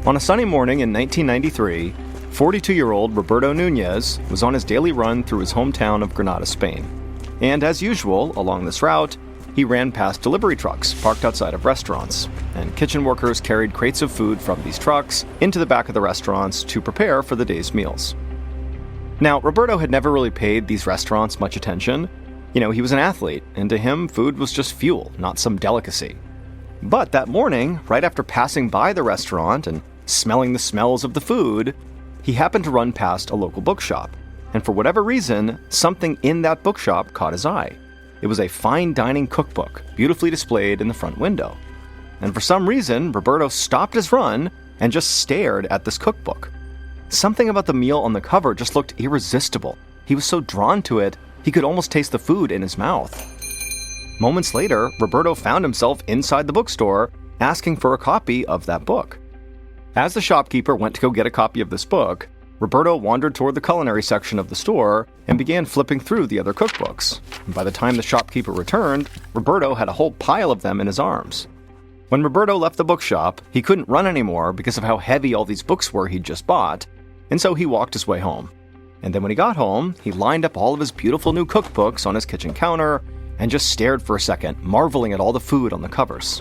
On a sunny morning in 1993, 42-year-old Roberto Nunez was on his daily run through his hometown of Granada, Spain. And as usual, along this route, he ran past delivery trucks parked outside of restaurants, and kitchen workers carried crates of food from these trucks into the back of the restaurants to prepare for the day's meals. Now, Roberto had never really paid these restaurants much attention. He was an athlete, and to him, food was just fuel, not some delicacy. But that morning, right after passing by the restaurant and smelling the smells of the food, he happened to run past a local bookshop. And for whatever reason, something in that bookshop caught his eye. It was a fine dining cookbook, beautifully displayed in the front window. And for some reason, Roberto stopped his run and just stared at this cookbook. Something about the meal on the cover just looked irresistible. He was so drawn to it, he could almost taste the food in his mouth. Moments later, Roberto found himself inside the bookstore, asking for a copy of that book. As the shopkeeper went to go get a copy of this book, Roberto wandered toward the culinary section of the store and began flipping through the other cookbooks. And by the time the shopkeeper returned, Roberto had a whole pile of them in his arms. When Roberto left the bookshop, he couldn't run anymore because of how heavy all these books were he'd just bought, and so he walked his way home. And then when he got home, he lined up all of his beautiful new cookbooks on his kitchen counter and just stared for a second, marveling at all the food on the covers.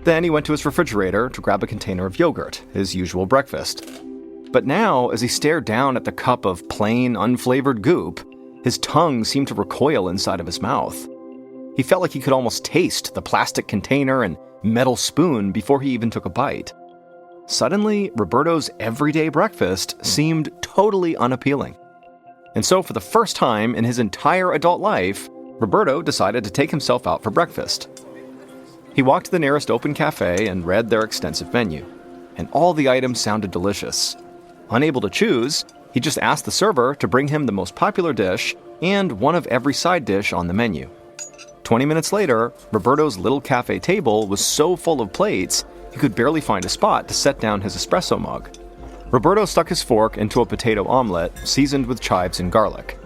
Then he went to his refrigerator to grab a container of yogurt, his usual breakfast. But now, as he stared down at the cup of plain, unflavored goop, his tongue seemed to recoil inside of his mouth. He felt like he could almost taste the plastic container and metal spoon before he even took a bite. Suddenly, Roberto's everyday breakfast seemed totally unappealing. And so for the first time in his entire adult life, Roberto decided to take himself out for breakfast. He walked to the nearest open cafe and read their extensive menu, and all the items sounded delicious. Unable to choose, he just asked the server to bring him the most popular dish and one of every side dish on the menu. 20 minutes later, Roberto's little cafe table was so full of plates, he could barely find a spot to set down his espresso mug. Roberto stuck his fork into a potato omelet seasoned with chives and garlic.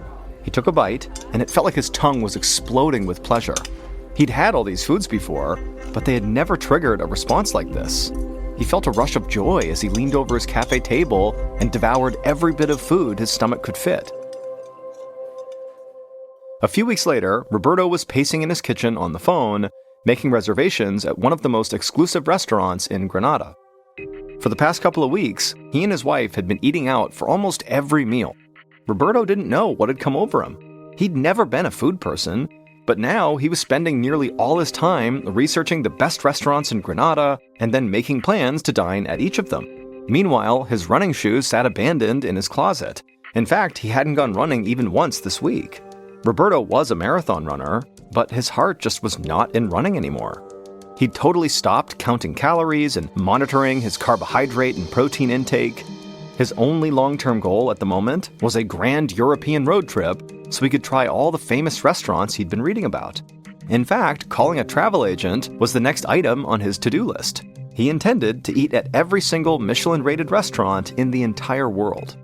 He took a bite, and it felt like his tongue was exploding with pleasure. He'd had all these foods before, but they had never triggered a response like this. He felt a rush of joy as he leaned over his cafe table and devoured every bit of food his stomach could fit. A few weeks later, Roberto was pacing in his kitchen on the phone, making reservations at one of the most exclusive restaurants in Granada. For the past couple of weeks, he and his wife had been eating out for almost every meal. Roberto didn't know what had come over him. He'd never been a food person, but now he was spending nearly all his time researching the best restaurants in Granada and then making plans to dine at each of them. Meanwhile, his running shoes sat abandoned in his closet. In fact, he hadn't gone running even once this week. Roberto was a marathon runner, but his heart just was not in running anymore. He'd totally stopped counting calories and monitoring his carbohydrate and protein intake. His only long-term goal at the moment was a grand European road trip so he could try all the famous restaurants he'd been reading about. In fact, calling a travel agent was the next item on his to-do list. He intended to eat at every single Michelin-rated restaurant in the entire world.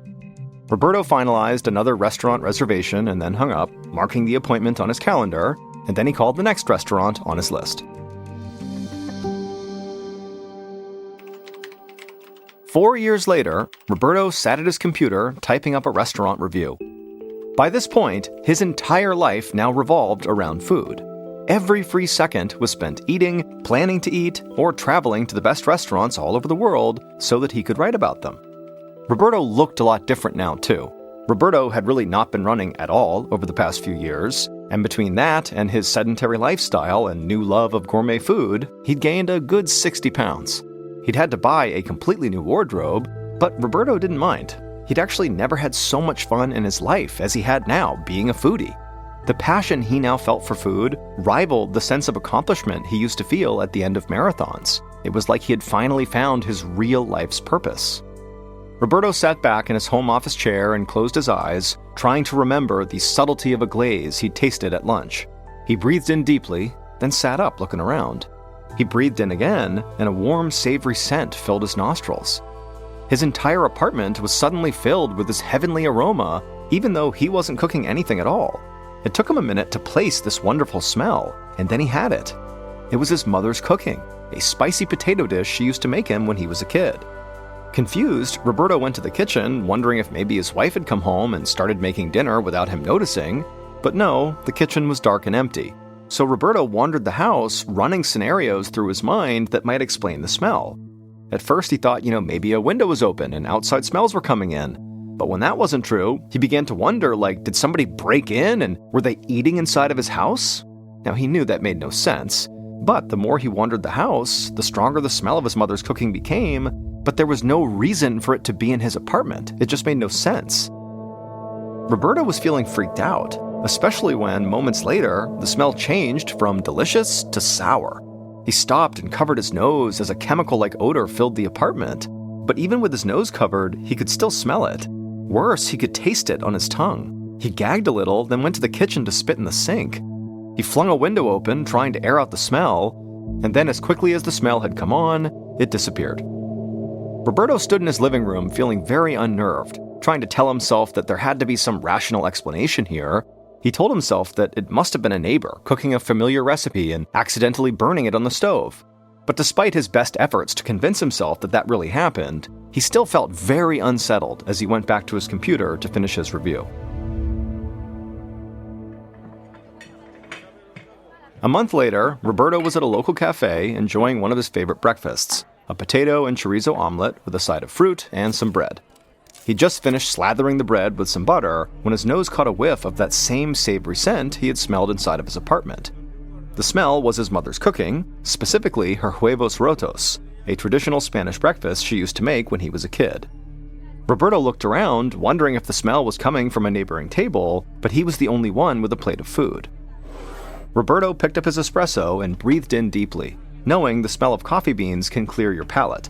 Roberto finalized another restaurant reservation and then hung up, marking the appointment on his calendar, and then he called the next restaurant on his list. 4 years later, Roberto sat at his computer typing up a restaurant review. By this point, his entire life now revolved around food. Every free second was spent eating, planning to eat, or traveling to the best restaurants all over the world so that he could write about them. Roberto looked a lot different now, too. Roberto had really not been running at all over the past few years, and between that and his sedentary lifestyle and new love of gourmet food, he'd gained a good 60 pounds. He'd had to buy a completely new wardrobe, but Roberto didn't mind. He'd actually never had so much fun in his life as he had now, being a foodie. The passion he now felt for food rivaled the sense of accomplishment he used to feel at the end of marathons. It was like he had finally found his real life's purpose. Roberto sat back in his home office chair and closed his eyes, trying to remember the subtlety of a glaze he'd tasted at lunch. He breathed in deeply, then sat up looking around. He breathed in again, and a warm, savory scent filled his nostrils. His entire apartment was suddenly filled with this heavenly aroma, even though he wasn't cooking anything at all. It took him a minute to place this wonderful smell, and then he had it. It was his mother's cooking, a spicy potato dish she used to make him when he was a kid. Confused, Roberto went to the kitchen, wondering if maybe his wife had come home and started making dinner without him noticing, but no, the kitchen was dark and empty. So Roberto wandered the house, running scenarios through his mind that might explain the smell. At first he thought, maybe a window was open and outside smells were coming in. But when that wasn't true, he began to wonder, did somebody break in and were they eating inside of his house? Now he knew that made no sense, but the more he wandered the house, the stronger the smell of his mother's cooking became, but there was no reason for it to be in his apartment. It just made no sense. Roberto was feeling freaked out, especially when, moments later, the smell changed from delicious to sour. He stopped and covered his nose as a chemical-like odor filled the apartment. But even with his nose covered, he could still smell it. Worse, he could taste it on his tongue. He gagged a little, then went to the kitchen to spit in the sink. He flung a window open, trying to air out the smell, and then as quickly as the smell had come on, it disappeared. Roberto stood in his living room feeling very unnerved, trying to tell himself that there had to be some rational explanation here. He told himself that it must have been a neighbor cooking a familiar recipe and accidentally burning it on the stove. But despite his best efforts to convince himself that that really happened, he still felt very unsettled as he went back to his computer to finish his review. A month later, Roberto was at a local cafe enjoying one of his favorite breakfasts, a potato and chorizo omelet with a side of fruit and some bread. He'd just finished slathering the bread with some butter when his nose caught a whiff of that same savory scent he had smelled inside of his apartment. The smell was his mother's cooking, specifically her huevos rotos, a traditional Spanish breakfast she used to make when he was a kid. Roberto looked around, wondering if the smell was coming from a neighboring table, but he was the only one with a plate of food. Roberto picked up his espresso and breathed in deeply, knowing the smell of coffee beans can clear your palate.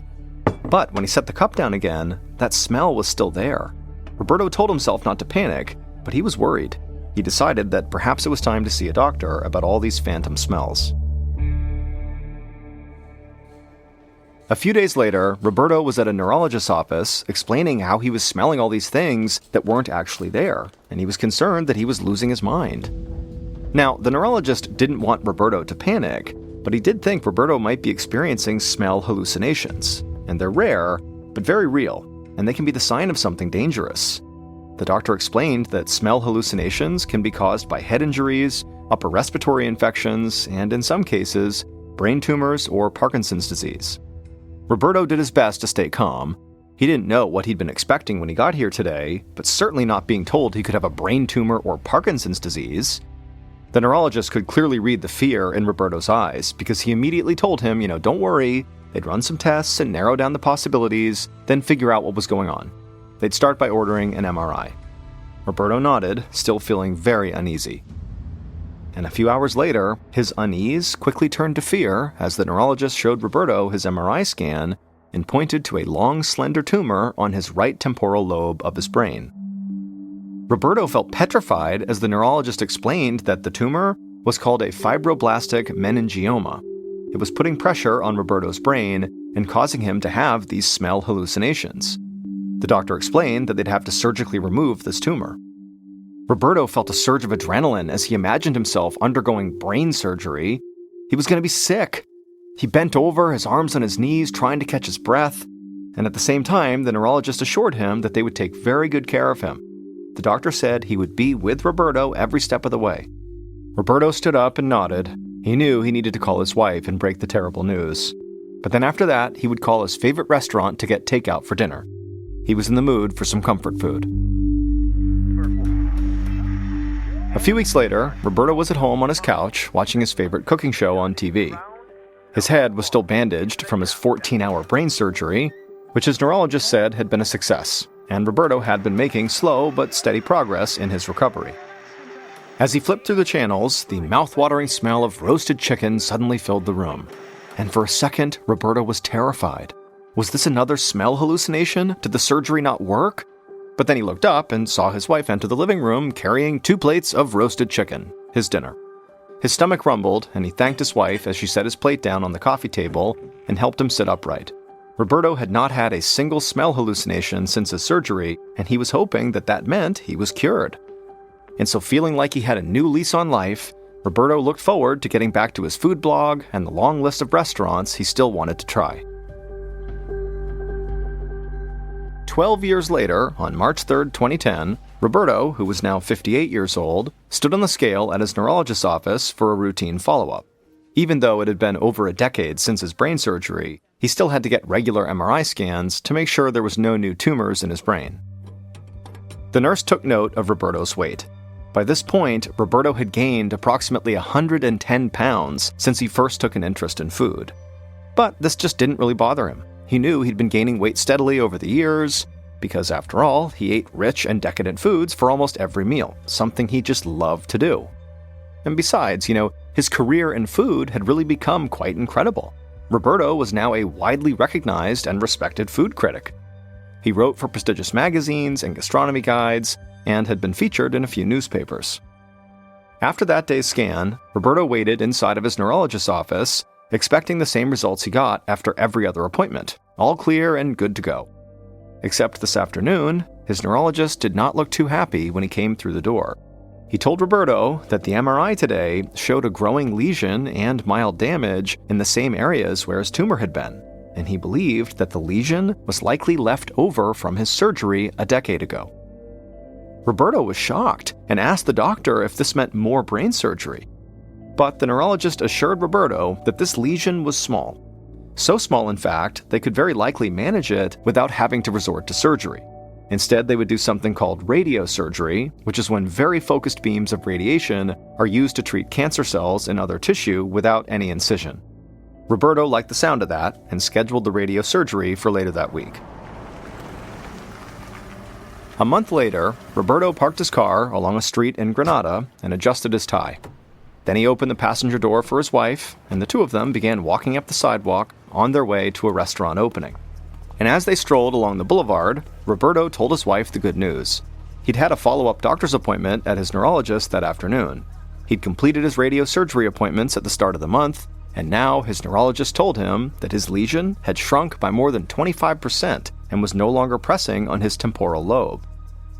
But when he set the cup down again, that smell was still there. Roberto told himself not to panic, but he was worried. He decided that perhaps it was time to see a doctor about all these phantom smells. A few days later, Roberto was at a neurologist's office explaining how he was smelling all these things that weren't actually there, and he was concerned that he was losing his mind. Now, the neurologist didn't want Roberto to panic, but he did think Roberto might be experiencing smell hallucinations. And they're rare, but very real, and they can be the sign of something dangerous. The doctor explained that smell hallucinations can be caused by head injuries, upper respiratory infections, and in some cases, brain tumors or Parkinson's disease. Roberto did his best to stay calm. He didn't know what he'd been expecting when he got here today, but certainly not being told he could have a brain tumor or Parkinson's disease. The neurologist could clearly read the fear in Roberto's eyes because he immediately told him, don't worry. They'd run some tests and narrow down the possibilities, then figure out what was going on. They'd start by ordering an MRI. Roberto nodded, still feeling very uneasy. And a few hours later, his unease quickly turned to fear as the neurologist showed Roberto his MRI scan and pointed to a long, slender tumor on his right temporal lobe of his brain. Roberto felt petrified as the neurologist explained that the tumor was called a fibroblastic meningioma. It was putting pressure on Roberto's brain and causing him to have these smell hallucinations. The doctor explained that they'd have to surgically remove this tumor. Roberto felt a surge of adrenaline as he imagined himself undergoing brain surgery. He was going to be sick. He bent over, his arms on his knees, trying to catch his breath. And at the same time, the neurologist assured him that they would take very good care of him. The doctor said he would be with Roberto every step of the way. Roberto stood up and nodded. He knew he needed to call his wife and break the terrible news. But then after that, he would call his favorite restaurant to get takeout for dinner. He was in the mood for some comfort food. A few weeks later, Roberto was at home on his couch watching his favorite cooking show on TV. His head was still bandaged from his 14-hour brain surgery, which his neurologist said had been a success, and Roberto had been making slow but steady progress in his recovery. As he flipped through the channels, the mouth-watering smell of roasted chicken suddenly filled the room. And for a second, Roberto was terrified. Was this another smell hallucination? Did the surgery not work? But then he looked up and saw his wife enter the living room carrying 2 plates of roasted chicken, his dinner. His stomach rumbled, and he thanked his wife as she set his plate down on the coffee table and helped him sit upright. Roberto had not had a single smell hallucination since his surgery, and he was hoping that that meant he was cured. And so feeling like he had a new lease on life, Roberto looked forward to getting back to his food blog and the long list of restaurants he still wanted to try. 12 years later, on March 3, 2010, Roberto, who was now 58 years old, stood on the scale at his neurologist's office for a routine follow-up. Even though it had been over a decade since his brain surgery, he still had to get regular MRI scans to make sure there was no new tumors in his brain. The nurse took note of Roberto's weight. By this point, Roberto had gained approximately 110 pounds since he first took an interest in food. But this just didn't really bother him. He knew he'd been gaining weight steadily over the years, because after all, he ate rich and decadent foods for almost every meal, something he just loved to do. And besides, his career in food had really become quite incredible. Roberto was now a widely recognized and respected food critic. He wrote for prestigious magazines and gastronomy guides, and had been featured in a few newspapers. After that day's scan, Roberto waited inside of his neurologist's office, expecting the same results he got after every other appointment, all clear and good to go. Except this afternoon, his neurologist did not look too happy when he came through the door. He told Roberto that the MRI today showed a growing lesion and mild damage in the same areas where his tumor had been, and he believed that the lesion was likely left over from his surgery a decade ago. Roberto was shocked and asked the doctor if this meant more brain surgery. But the neurologist assured Roberto that this lesion was small. So small, in fact, they could very likely manage it without having to resort to surgery. Instead, they would do something called radiosurgery, which is when very focused beams of radiation are used to treat cancer cells in other tissue without any incision. Roberto liked the sound of that and scheduled the radiosurgery for later that week. A month later, Roberto parked his car along a street in Granada and adjusted his tie. Then he opened the passenger door for his wife, and the two of them began walking up the sidewalk on their way to a restaurant opening. And as they strolled along the boulevard, Roberto told his wife the good news. He'd had a follow-up doctor's appointment at his neurologist that afternoon. He'd completed his radiosurgery appointments at the start of the month, and now his neurologist told him that his lesion had shrunk by more than 25% and was no longer pressing on his temporal lobe.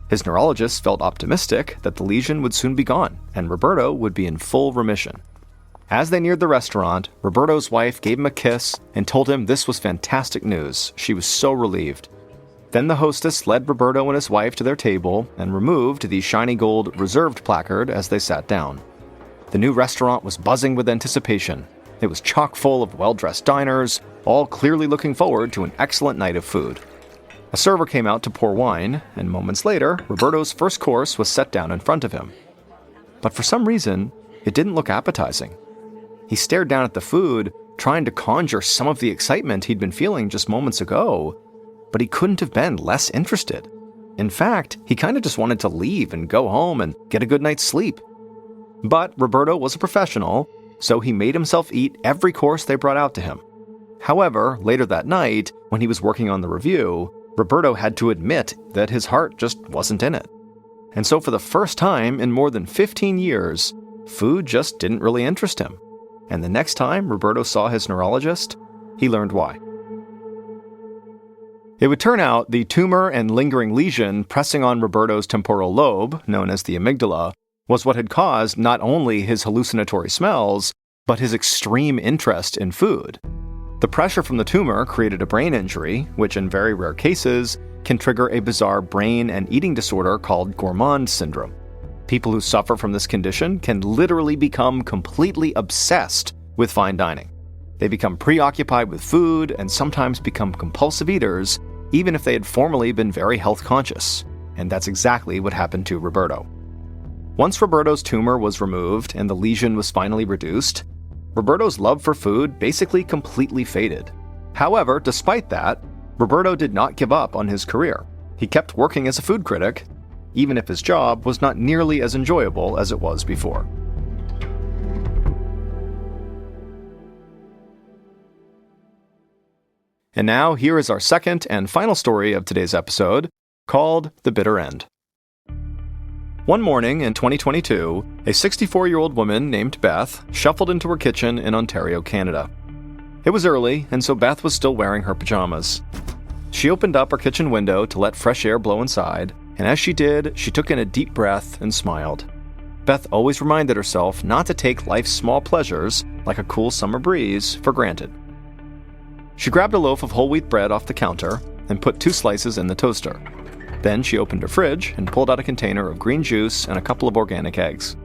His neurologist felt optimistic that the lesion would soon be gone, and Roberto would be in full remission. As they neared the restaurant, Roberto's wife gave him a kiss and told him this was fantastic news. She was so relieved. Then the hostess led Roberto and his wife to their table and removed the shiny gold reserved placard as they sat down. The new restaurant was buzzing with anticipation. It was chock full of well-dressed diners, all clearly looking forward to an excellent night of food. A server came out to pour wine, and moments later, Roberto's first course was set down in front of him. But for some reason, it didn't look appetizing. He stared down at the food, trying to conjure some of the excitement he'd been feeling just moments ago, but he couldn't have been less interested. In fact, he kind of just wanted to leave and go home and get a good night's sleep. But Roberto was a professional, so he made himself eat every course they brought out to him. However, later that night, when he was working on the review, Roberto had to admit that his heart just wasn't in it. And so for the first time in more than 15 years, food just didn't really interest him. And the next time Roberto saw his neurologist, he learned why. It would turn out the tumor and lingering lesion pressing on Roberto's temporal lobe, known as the amygdala, was what had caused not only his hallucinatory smells, but his extreme interest in food. The pressure from the tumor created a brain injury, which in very rare cases can trigger a bizarre brain and eating disorder called gourmand syndrome. People who suffer from this condition can literally become completely obsessed with fine dining. They become preoccupied with food and sometimes become compulsive eaters, even if they had formerly been very health conscious. And that's exactly what happened to Roberto. Once Roberto's tumor was removed and the lesion was finally reduced, Roberto's love for food basically completely faded. However, despite that, Roberto did not give up on his career. He kept working as a food critic, even if his job was not nearly as enjoyable as it was before. And now, here is our second and final story of today's episode, called The Bitter End. One morning in 2022, a 64-year-old woman named Beth shuffled into her kitchen in Ontario, Canada. It was early, and so Beth was still wearing her pajamas. She opened up her kitchen window to let fresh air blow inside, and as she did, she took in a deep breath and smiled. Beth always reminded herself not to take life's small pleasures, like a cool summer breeze, for granted. She grabbed a loaf of whole wheat bread off the counter, and put 2 slices in the toaster. Then she opened her fridge and pulled out a container of green juice and a couple of organic eggs.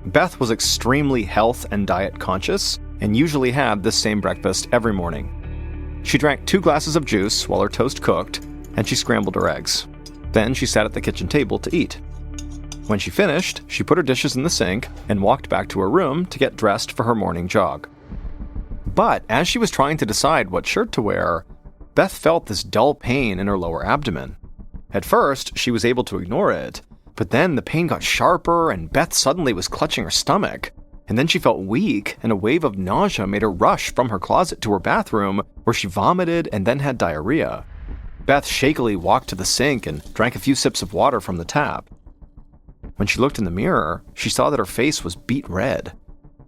Beth was extremely health and diet conscious and usually had this same breakfast every morning. She drank 2 glasses of juice while her toast cooked, and she scrambled her eggs. Then she sat at the kitchen table to eat. When she finished, she put her dishes in the sink and walked back to her room to get dressed for her morning jog. But as she was trying to decide what shirt to wear, Beth felt this dull pain in her lower abdomen. At first, she was able to ignore it, but then the pain got sharper and Beth suddenly was clutching her stomach. And then she felt weak, and a wave of nausea made her rush from her closet to her bathroom, where she vomited and then had diarrhea. Beth shakily walked to the sink and drank a few sips of water from the tap. When she looked in the mirror, she saw that her face was beet red.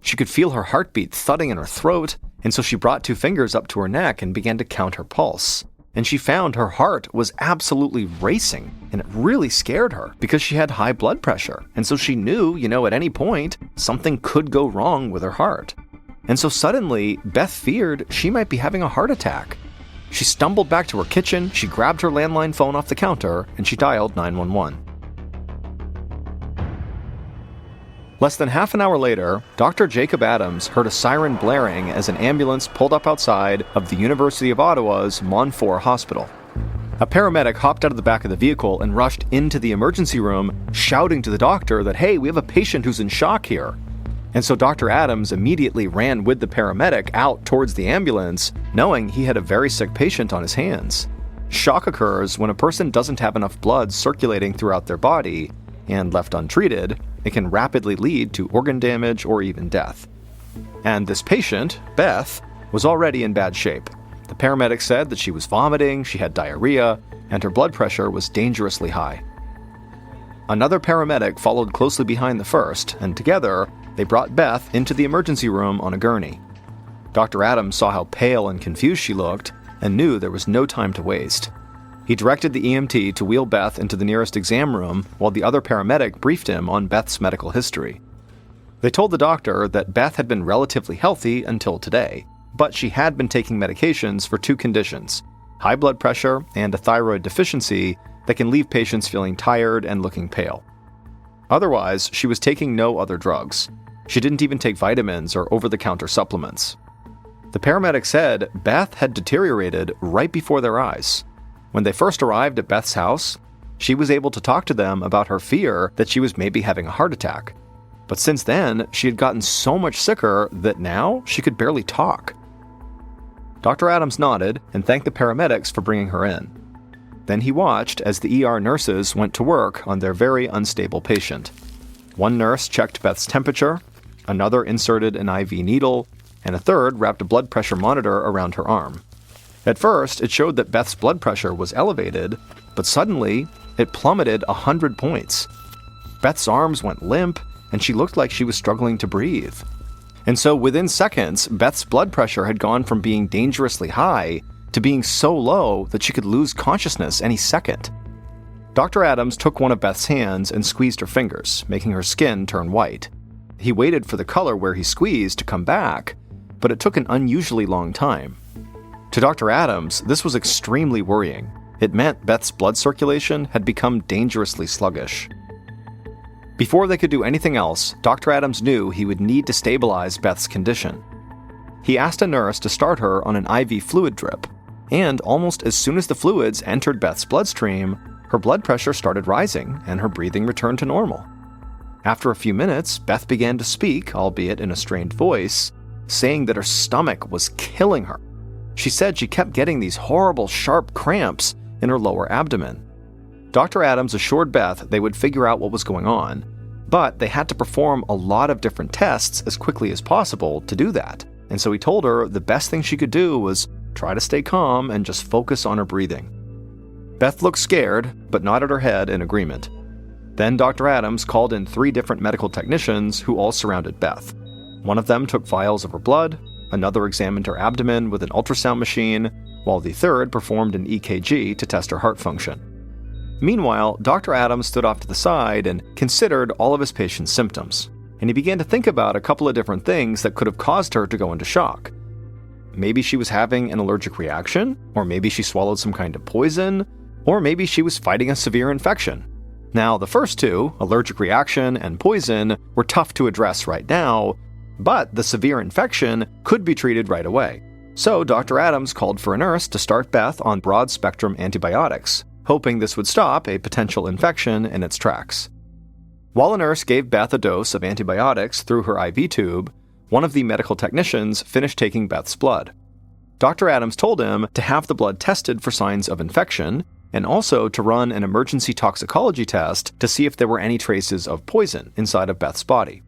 She could feel her heartbeat thudding in her throat, and so she brought 2 fingers up to her neck and began to count her pulse. And she found her heart was absolutely racing, and it really scared her because she had high blood pressure, and so she knew, at any point, something could go wrong with her heart. And so suddenly, Beth feared she might be having a heart attack. She stumbled back to her kitchen, she grabbed her landline phone off the counter, and she dialed 911. Less than half an hour later, Dr. Jacob Adams heard a siren blaring as an ambulance pulled up outside of the University of Ottawa's Montfort Hospital. A paramedic hopped out of the back of the vehicle and rushed into the emergency room, shouting to the doctor that, "Hey, we have a patient who's in shock here." And so Dr. Adams immediately ran with the paramedic out towards the ambulance, knowing he had a very sick patient on his hands. Shock occurs when a person doesn't have enough blood circulating throughout their body, and left untreated, it can rapidly lead to organ damage or even death. And this patient, Beth, was already in bad shape. The paramedic said that she was vomiting, she had diarrhea, and her blood pressure was dangerously high. Another paramedic followed closely behind the first, and together, they brought Beth into the emergency room on a gurney. Dr. Adams saw how pale and confused she looked, and knew there was no time to waste. He directed the EMT to wheel Beth into the nearest exam room, while the other paramedic briefed him on Beth's medical history. They told the doctor that Beth had been relatively healthy until today, but she had been taking medications for 2 conditions, high blood pressure and a thyroid deficiency that can leave patients feeling tired and looking pale. Otherwise, she was taking no other drugs. She didn't even take vitamins or over-the-counter supplements. The paramedic said Beth had deteriorated right before their eyes. When they first arrived at Beth's house, she was able to talk to them about her fear that she was maybe having a heart attack. But since then, she had gotten so much sicker that now she could barely talk. Dr. Adams nodded and thanked the paramedics for bringing her in. Then he watched as the ER nurses went to work on their very unstable patient. One nurse checked Beth's temperature, another inserted an IV needle, and a third wrapped a blood pressure monitor around her arm. At first, it showed that Beth's blood pressure was elevated, but suddenly, it plummeted 100 points. Beth's arms went limp, and she looked like she was struggling to breathe. And so within seconds, Beth's blood pressure had gone from being dangerously high to being so low that she could lose consciousness any second. Dr. Adams took one of Beth's hands and squeezed her fingers, making her skin turn white. He waited for the color where he squeezed to come back, but it took an unusually long time. To Dr. Adams, this was extremely worrying. It meant Beth's blood circulation had become dangerously sluggish. Before they could do anything else, Dr. Adams knew he would need to stabilize Beth's condition. He asked a nurse to start her on an IV fluid drip, and almost as soon as the fluids entered Beth's bloodstream, her blood pressure started rising and her breathing returned to normal. After a few minutes, Beth began to speak, albeit in a strained voice, saying that her stomach was killing her. She said she kept getting these horrible, sharp cramps in her lower abdomen. Dr. Adams assured Beth they would figure out what was going on, but they had to perform a lot of different tests as quickly as possible to do that. And so he told her the best thing she could do was try to stay calm and just focus on her breathing. Beth looked scared, but nodded her head in agreement. Then Dr. Adams called in 3 different medical technicians who all surrounded Beth. One of them took vials of her blood, another examined her abdomen with an ultrasound machine, while the third performed an EKG to test her heart function. Meanwhile, Dr. Adams stood off to the side and considered all of his patient's symptoms, and he began to think about a couple of different things that could have caused her to go into shock. maybe she was having an allergic reaction, or maybe she swallowed some kind of poison, or maybe she was fighting a severe infection. Now, the first two, allergic reaction and poison, were tough to address right now, but the severe infection could be treated right away. So Dr. Adams called for a nurse to start Beth on broad-spectrum antibiotics, hoping this would stop a potential infection in its tracks. While a nurse gave Beth a dose of antibiotics through her IV tube, one of the medical technicians finished taking Beth's blood. Dr. Adams told him to have the blood tested for signs of infection, and also to run an emergency toxicology test to see if there were any traces of poison inside of Beth's body.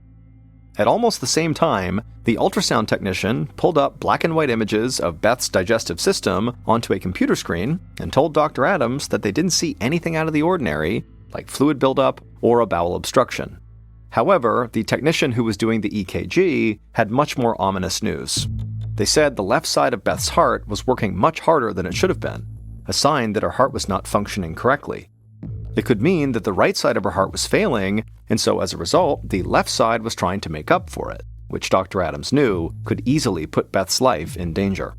At almost the same time, the ultrasound technician pulled up black and white images of Beth's digestive system onto a computer screen and told Dr. Adams that they didn't see anything out of the ordinary, like fluid buildup or a bowel obstruction. However, the technician who was doing the EKG had much more ominous news. They said the left side of Beth's heart was working much harder than it should have been, a sign that her heart was not functioning correctly. It could mean that the right side of her heart was failing, and so as a result, the left side was trying to make up for it, which Dr. Adams knew could easily put Beth's life in danger.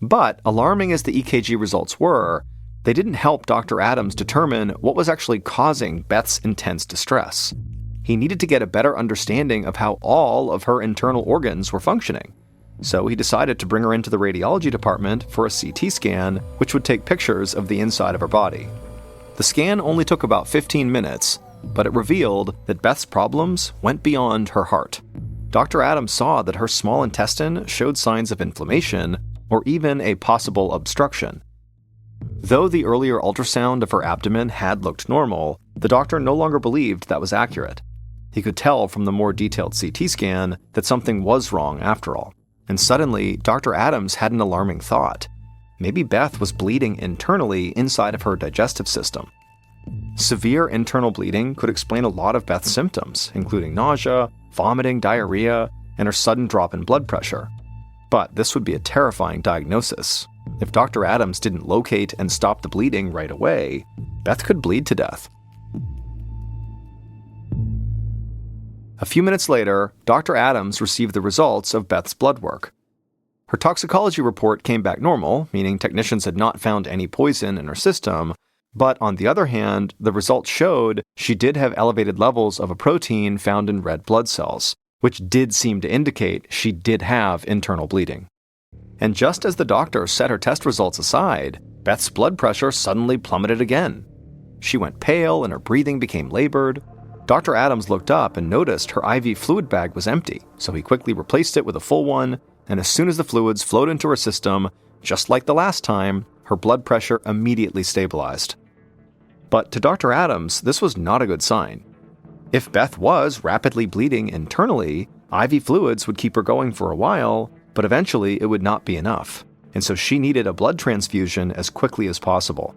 But, alarming as the EKG results were, they didn't help Dr. Adams determine what was actually causing Beth's intense distress. He needed to get a better understanding of how all of her internal organs were functioning. So he decided to bring her into the radiology department for a CT scan, which would take pictures of the inside of her body. The scan only took about 15 minutes, but it revealed that Beth's problems went beyond her heart. Dr. Adams saw that her small intestine showed signs of inflammation, or even a possible obstruction. Though the earlier ultrasound of her abdomen had looked normal, the doctor no longer believed that was accurate. He could tell from the more detailed CT scan that something was wrong after all. And suddenly, Dr. Adams had an alarming thought. Maybe Beth was bleeding internally inside of her digestive system. Severe internal bleeding could explain a lot of Beth's symptoms, including nausea, vomiting, diarrhea, and her sudden drop in blood pressure. But this would be a terrifying diagnosis. If Dr. Adams didn't locate and stop the bleeding right away, Beth could bleed to death. A few minutes later, Dr. Adams received the results of Beth's blood work. Her toxicology report came back normal, meaning technicians had not found any poison in her system, but on the other hand, the results showed she did have elevated levels of a protein found in red blood cells, which did seem to indicate she did have internal bleeding. And just as the doctor set her test results aside, Beth's blood pressure suddenly plummeted again. She went pale and her breathing became labored. Dr. Adams looked up and noticed her IV fluid bag was empty, so he quickly replaced it with a full one, and as soon as the fluids flowed into her system, just like the last time, her blood pressure immediately stabilized. But to Dr. Adams, this was not a good sign. If Beth was rapidly bleeding internally, IV fluids would keep her going for a while, but eventually it would not be enough, and so she needed a blood transfusion as quickly as possible.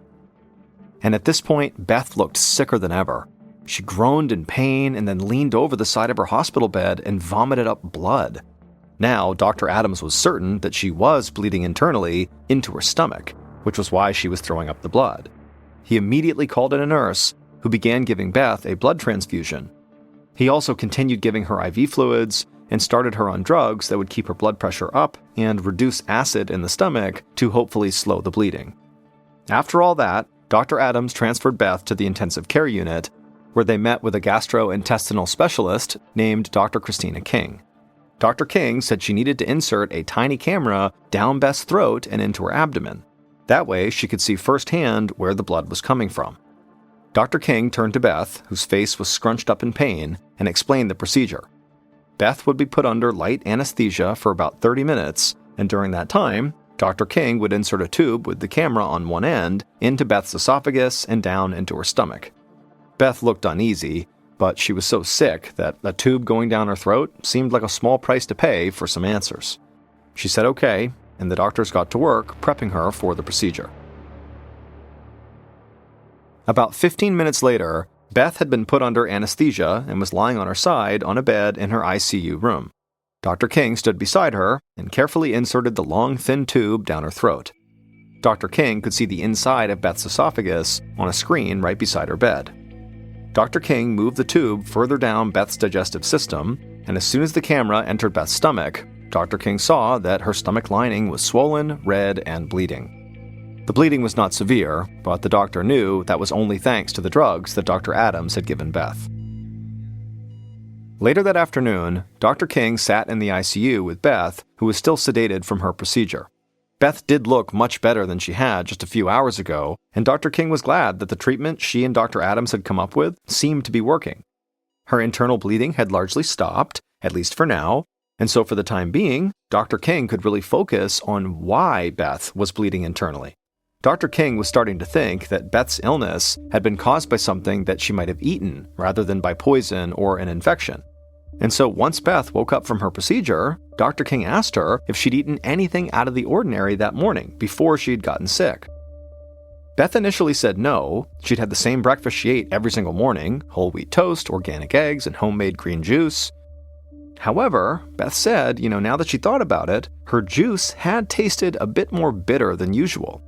And at this point, Beth looked sicker than ever. She groaned in pain and then leaned over the side of her hospital bed and vomited up blood. Now, Dr. Adams was certain that she was bleeding internally into her stomach, which was why she was throwing up the blood. He immediately called in a nurse, who began giving Beth a blood transfusion. He also continued giving her IV fluids and started her on drugs that would keep her blood pressure up and reduce acid in the stomach to hopefully slow the bleeding. After all that, Dr. Adams transferred Beth to the intensive care unit, where they met with a gastrointestinal specialist named Dr. Christina King. Dr. King said she needed to insert a tiny camera down Beth's throat and into her abdomen. That way, she could see firsthand where the blood was coming from. Dr. King turned to Beth, whose face was scrunched up in pain, and explained the procedure. Beth would be put under light anesthesia for about 30 minutes, and during that time, Dr. King would insert a tube with the camera on one end into Beth's esophagus and down into her stomach. Beth looked uneasy, but she was so sick that a tube going down her throat seemed like a small price to pay for some answers. She said okay, and the doctors got to work prepping her for the procedure. About 15 minutes later, Beth had been put under anesthesia and was lying on her side on a bed in her ICU room. Dr. King stood beside her and carefully inserted the long, thin tube down her throat. Dr. King could see the inside of Beth's esophagus on a screen right beside her bed. Dr. King moved the tube further down Beth's digestive system, and as soon as the camera entered Beth's stomach, Dr. King saw that her stomach lining was swollen, red, and bleeding. The bleeding was not severe, but the doctor knew that was only thanks to the drugs that Dr. Adams had given Beth. Later that afternoon, Dr. King sat in the ICU with Beth, who was still sedated from her procedure. Beth did look much better than she had just a few hours ago, and Dr. King was glad that the treatment she and Dr. Adams had come up with seemed to be working. Her internal bleeding had largely stopped, at least for now, and so for the time being, Dr. King could really focus on why Beth was bleeding internally. Dr. King was starting to think that Beth's illness had been caused by something that she might have eaten, rather than by poison or an infection. And so once Beth woke up from her procedure, Dr. King asked her if she'd eaten anything out of the ordinary that morning before she'd gotten sick. Beth initially said no. She'd had the same breakfast she ate every single morning: whole wheat toast, organic eggs, and homemade green juice. However, Beth said, now that she thought about it, her juice had tasted a bit more bitter than usual.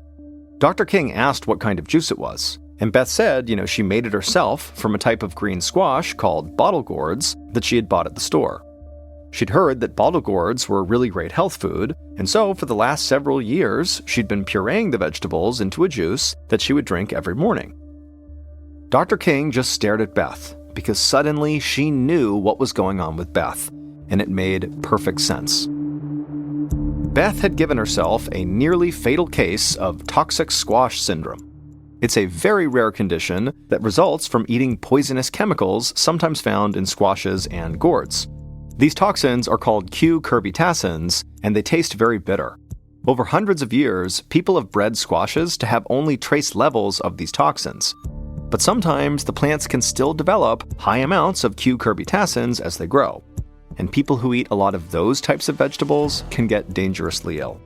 Dr. King asked what kind of juice it was, and Beth said, she made it herself from a type of green squash called bottle gourds that she had bought at the store. She'd heard that bottle gourds were a really great health food, and so for the last several years, she'd been pureeing the vegetables into a juice that she would drink every morning. Dr. King just stared at Beth, because suddenly she knew what was going on with Beth, and it made perfect sense. Beth had given herself a nearly fatal case of toxic squash syndrome. It's a very rare condition that results from eating poisonous chemicals sometimes found in squashes and gourds. These toxins are called cucurbitacins, and they taste very bitter. Over hundreds of years, people have bred squashes to have only trace levels of these toxins. But sometimes the plants can still develop high amounts of cucurbitacins as they grow, and people who eat a lot of those types of vegetables can get dangerously ill.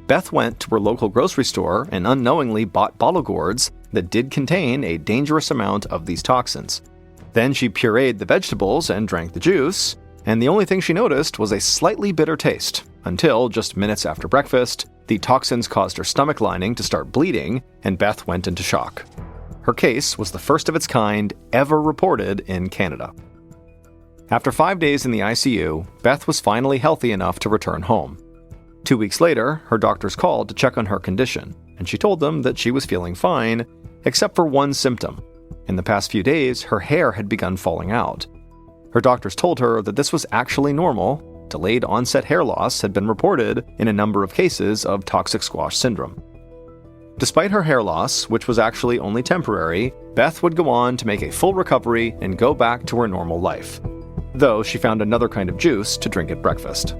Beth went to her local grocery store and unknowingly bought bottle gourds that did contain a dangerous amount of these toxins. Then she pureed the vegetables and drank the juice, and the only thing she noticed was a slightly bitter taste, until, just minutes after breakfast, the toxins caused her stomach lining to start bleeding, and Beth went into shock. Her case was the first of its kind ever reported in Canada. After 5 days in the ICU, Beth was finally healthy enough to return home. 2 weeks later, her doctors called to check on her condition, and she told them that she was feeling fine, except for one symptom. In the past few days, her hair had begun falling out. Her doctors told her that this was actually normal. Delayed onset hair loss had been reported in a number of cases of toxic squash syndrome. Despite her hair loss, which was actually only temporary, Beth would go on to make a full recovery and go back to her normal life, though she found another kind of juice to drink at breakfast.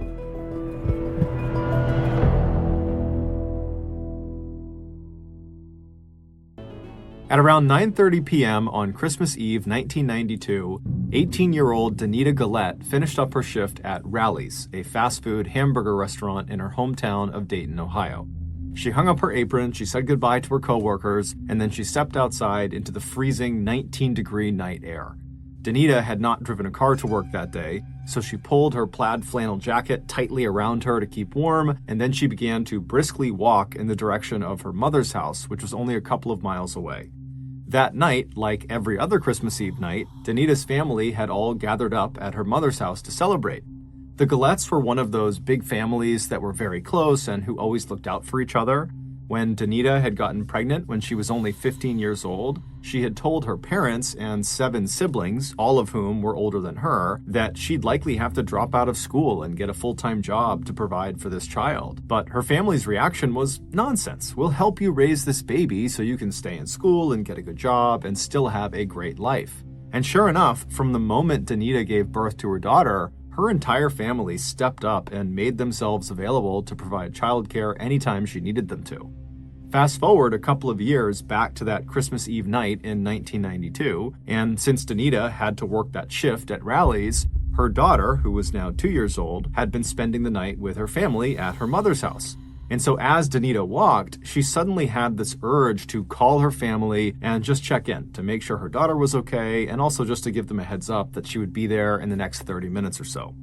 At around 9:30 p.m. on Christmas Eve 1992, 18-year-old Danita Gillette finished up her shift at Rally's, a fast food hamburger restaurant in her hometown of Dayton, Ohio. She hung up her apron, she said goodbye to her coworkers, and then she stepped outside into the freezing 19-degree night air. Danita had not driven a car to work that day, so she pulled her plaid flannel jacket tightly around her to keep warm, and then she began to briskly walk in the direction of her mother's house, which was only a couple of miles away. That night, like every other Christmas Eve night, Danita's family had all gathered up at her mother's house to celebrate. The Gillettes were one of those big families that were very close and who always looked out for each other. When Danita had gotten pregnant when she was only 15 years old, she had told her parents and 7 siblings, all of whom were older than her, that she'd likely have to drop out of school and get a full-time job to provide for this child. But her family's reaction was, "Nonsense. We'll help you raise this baby so you can stay in school and get a good job and still have a great life." And sure enough, from the moment Danita gave birth to her daughter, her entire family stepped up and made themselves available to provide childcare anytime she needed them to. Fast forward a couple of years back to that Christmas Eve night in 1992, and since Danita had to work that shift at Rally's, her daughter, who was now 2 years old, had been spending the night with her family at her mother's house. And so as Danita walked, she suddenly had this urge to call her family and just check in to make sure her daughter was okay, and also just to give them a heads up that she would be there in the next 30 minutes or so.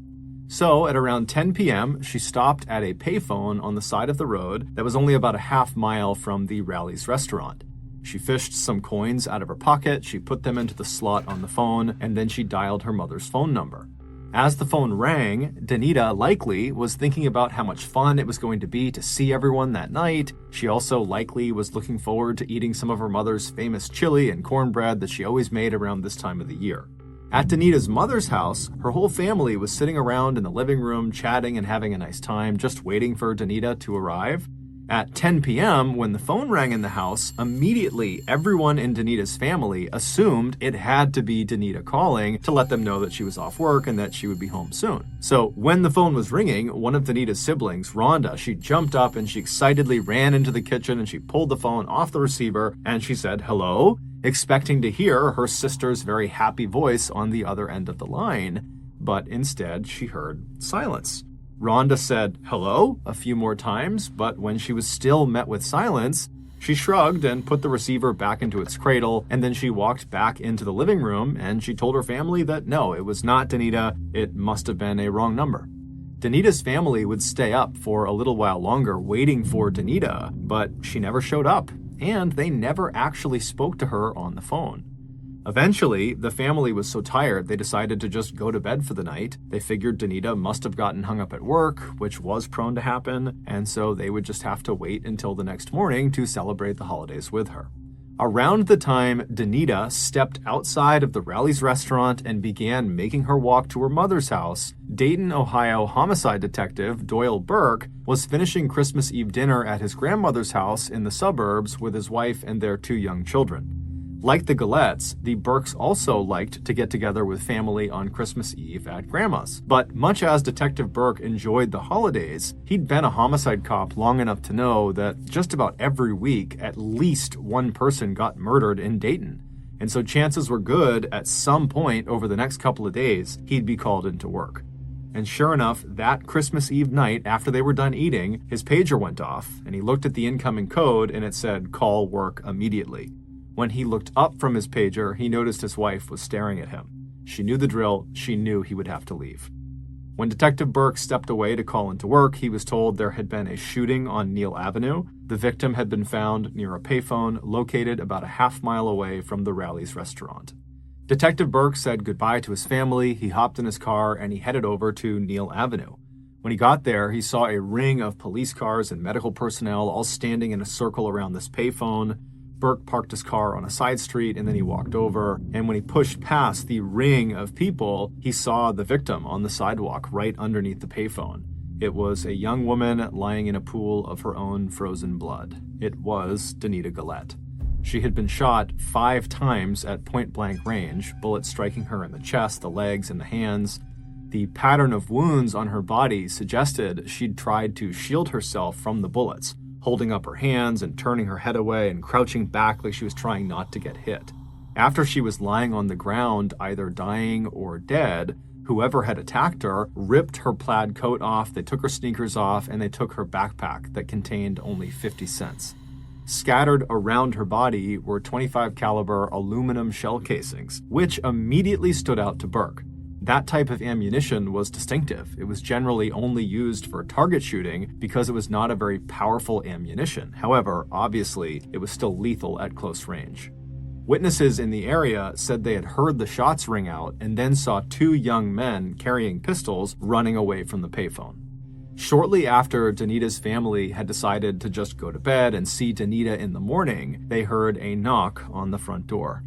So at around 10 p.m., she stopped at a payphone on the side of the road that was only about a half mile from the Rally's restaurant. She fished some coins out of her pocket, she put them into the slot on the phone, and then she dialed her mother's phone number. As the phone rang, Danita likely was thinking about how much fun it was going to be to see everyone that night. She also likely was looking forward to eating some of her mother's famous chili and cornbread that she always made around this time of the year. At Danita's mother's house, her whole family was sitting around in the living room chatting and having a nice time, just waiting for Danita to arrive. At 10 p.m., when the phone rang in the house, immediately everyone in Danita's family assumed it had to be Danita calling to let them know that she was off work and that she would be home soon. So when the phone was ringing, one of Danita's siblings, Rhonda, she jumped up and she excitedly ran into the kitchen and she pulled the phone off the receiver and she said, "Hello?" expecting to hear her sister's very happy voice on the other end of the line. But instead, she heard silence. Rhonda said, "Hello?" a few more times, but when she was still met with silence, she shrugged and put the receiver back into its cradle, and then she walked back into the living room and she told her family that no, it was not Danita, it must have been a wrong number. Danita's family would stay up for a little while longer waiting for Danita, but she never showed up, and they never actually spoke to her on the phone. Eventually, the family was so tired they decided to just go to bed for the night. They figured Danita must have gotten hung up at work, which was prone to happen, and so they would just have to wait until the next morning to celebrate the holidays with her. Around the time Danita stepped outside of the Rally's restaurant and began making her walk to her mother's house, Dayton, Ohio homicide detective Doyle Burke was finishing Christmas Eve dinner at his grandmother's house in the suburbs with his wife and their 2 young children. Like the Gallettes, the Burkes also liked to get together with family on Christmas Eve at Grandma's. But much as Detective Burke enjoyed the holidays, he'd been a homicide cop long enough to know that just about every week, at least one person got murdered in Dayton. And so chances were good at some point over the next couple of days, he'd be called into work. And sure enough, that Christmas Eve night, after they were done eating, his pager went off, and he looked at the incoming code and it said, "Call work immediately." When he looked up from his pager, he noticed his wife was staring at him. She knew the drill. She knew he would have to leave. When Detective Burke stepped away to call into work, he was told there had been a shooting on Neal Avenue. The victim had been found near a payphone located about a half-mile away from the Rally's restaurant. Detective Burke said goodbye to his family, he hopped in his car, and he headed over to Neal Avenue. When he got there, he saw a ring of police cars and medical personnel all standing in a circle around this payphone. Burke parked his car on a side street and then he walked over. And when he pushed past the ring of people, he saw the victim on the sidewalk right underneath the payphone. It was a young woman lying in a pool of her own frozen blood. It was Danita Gallette. She had been shot 5 times at point-blank range, bullets striking her in the chest, the legs, and the hands. The pattern of wounds on her body suggested she'd tried to shield herself from the bullets, holding up her hands and turning her head away and crouching back like she was trying not to get hit. After she was lying on the ground, either dying or dead, whoever had attacked her ripped her plaid coat off, they took her sneakers off, and they took her backpack that contained only 50 cents. Scattered around her body were .25 caliber aluminum shell casings, which immediately stood out to Burke. That type of ammunition was distinctive. It was generally only used for target shooting because it was not a very powerful ammunition. However, obviously, it was still lethal at close range. Witnesses in the area said they had heard the shots ring out and then saw 2 young men carrying pistols running away from the payphone. Shortly after Danita's family had decided to just go to bed and see Danita in the morning, they heard a knock on the front door.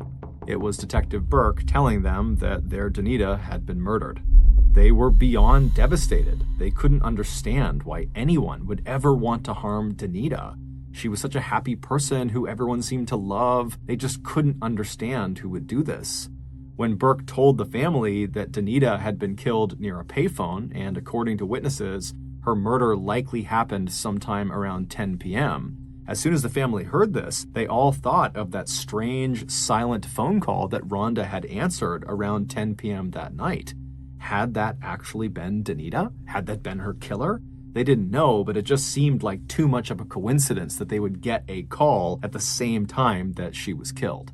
It was Detective Burke telling them that their Danita had been murdered. They were beyond devastated. They couldn't understand why anyone would ever want to harm Danita. She was such a happy person who everyone seemed to love. They just couldn't understand who would do this. When Burke told the family that Danita had been killed near a payphone, and according to witnesses, her murder likely happened sometime around 10 p.m., as soon as the family heard this, they all thought of that strange, silent phone call that Rhonda had answered around 10 p.m. that night. Had that actually been Danita? Had that been her killer? They didn't know, but it just seemed like too much of a coincidence that they would get a call at the same time that she was killed.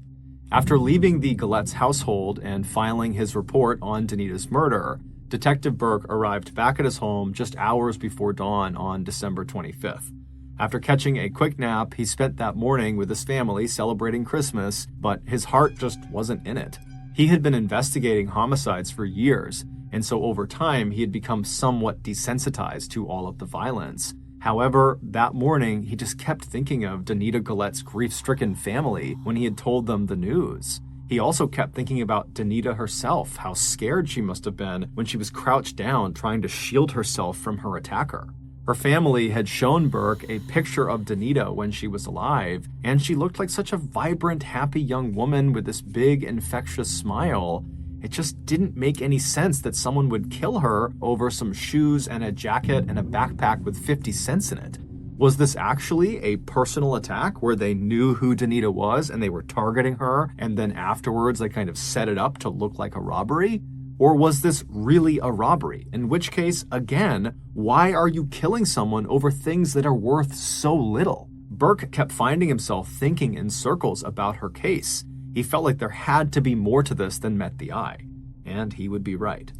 After leaving the Gallette's household and filing his report on Danita's murder, Detective Burke arrived back at his home just hours before dawn on December 25th. After catching a quick nap, he spent that morning with his family celebrating Christmas, but his heart just wasn't in it. He had been investigating homicides for years, and so over time he had become somewhat desensitized to all of the violence. However, that morning he just kept thinking of Danita Galette's grief-stricken family when he had told them the news. He also kept thinking about Danita herself, how scared she must have been when she was crouched down trying to shield herself from her attacker. Her family had shown Burke a picture of Danita when she was alive, and she looked like such a vibrant, happy young woman with this big, infectious smile. It just didn't make any sense that someone would kill her over some shoes and a jacket and a backpack with 50 cents in it. Was this actually a personal attack where they knew who Danita was and they were targeting her, and then afterwards they kind of set it up to look like a robbery? Or was this really a robbery? In which case, again, why are you killing someone over things that are worth so little? Burke kept finding himself thinking in circles about her case. He felt like there had to be more to this than met the eye. And he would be right.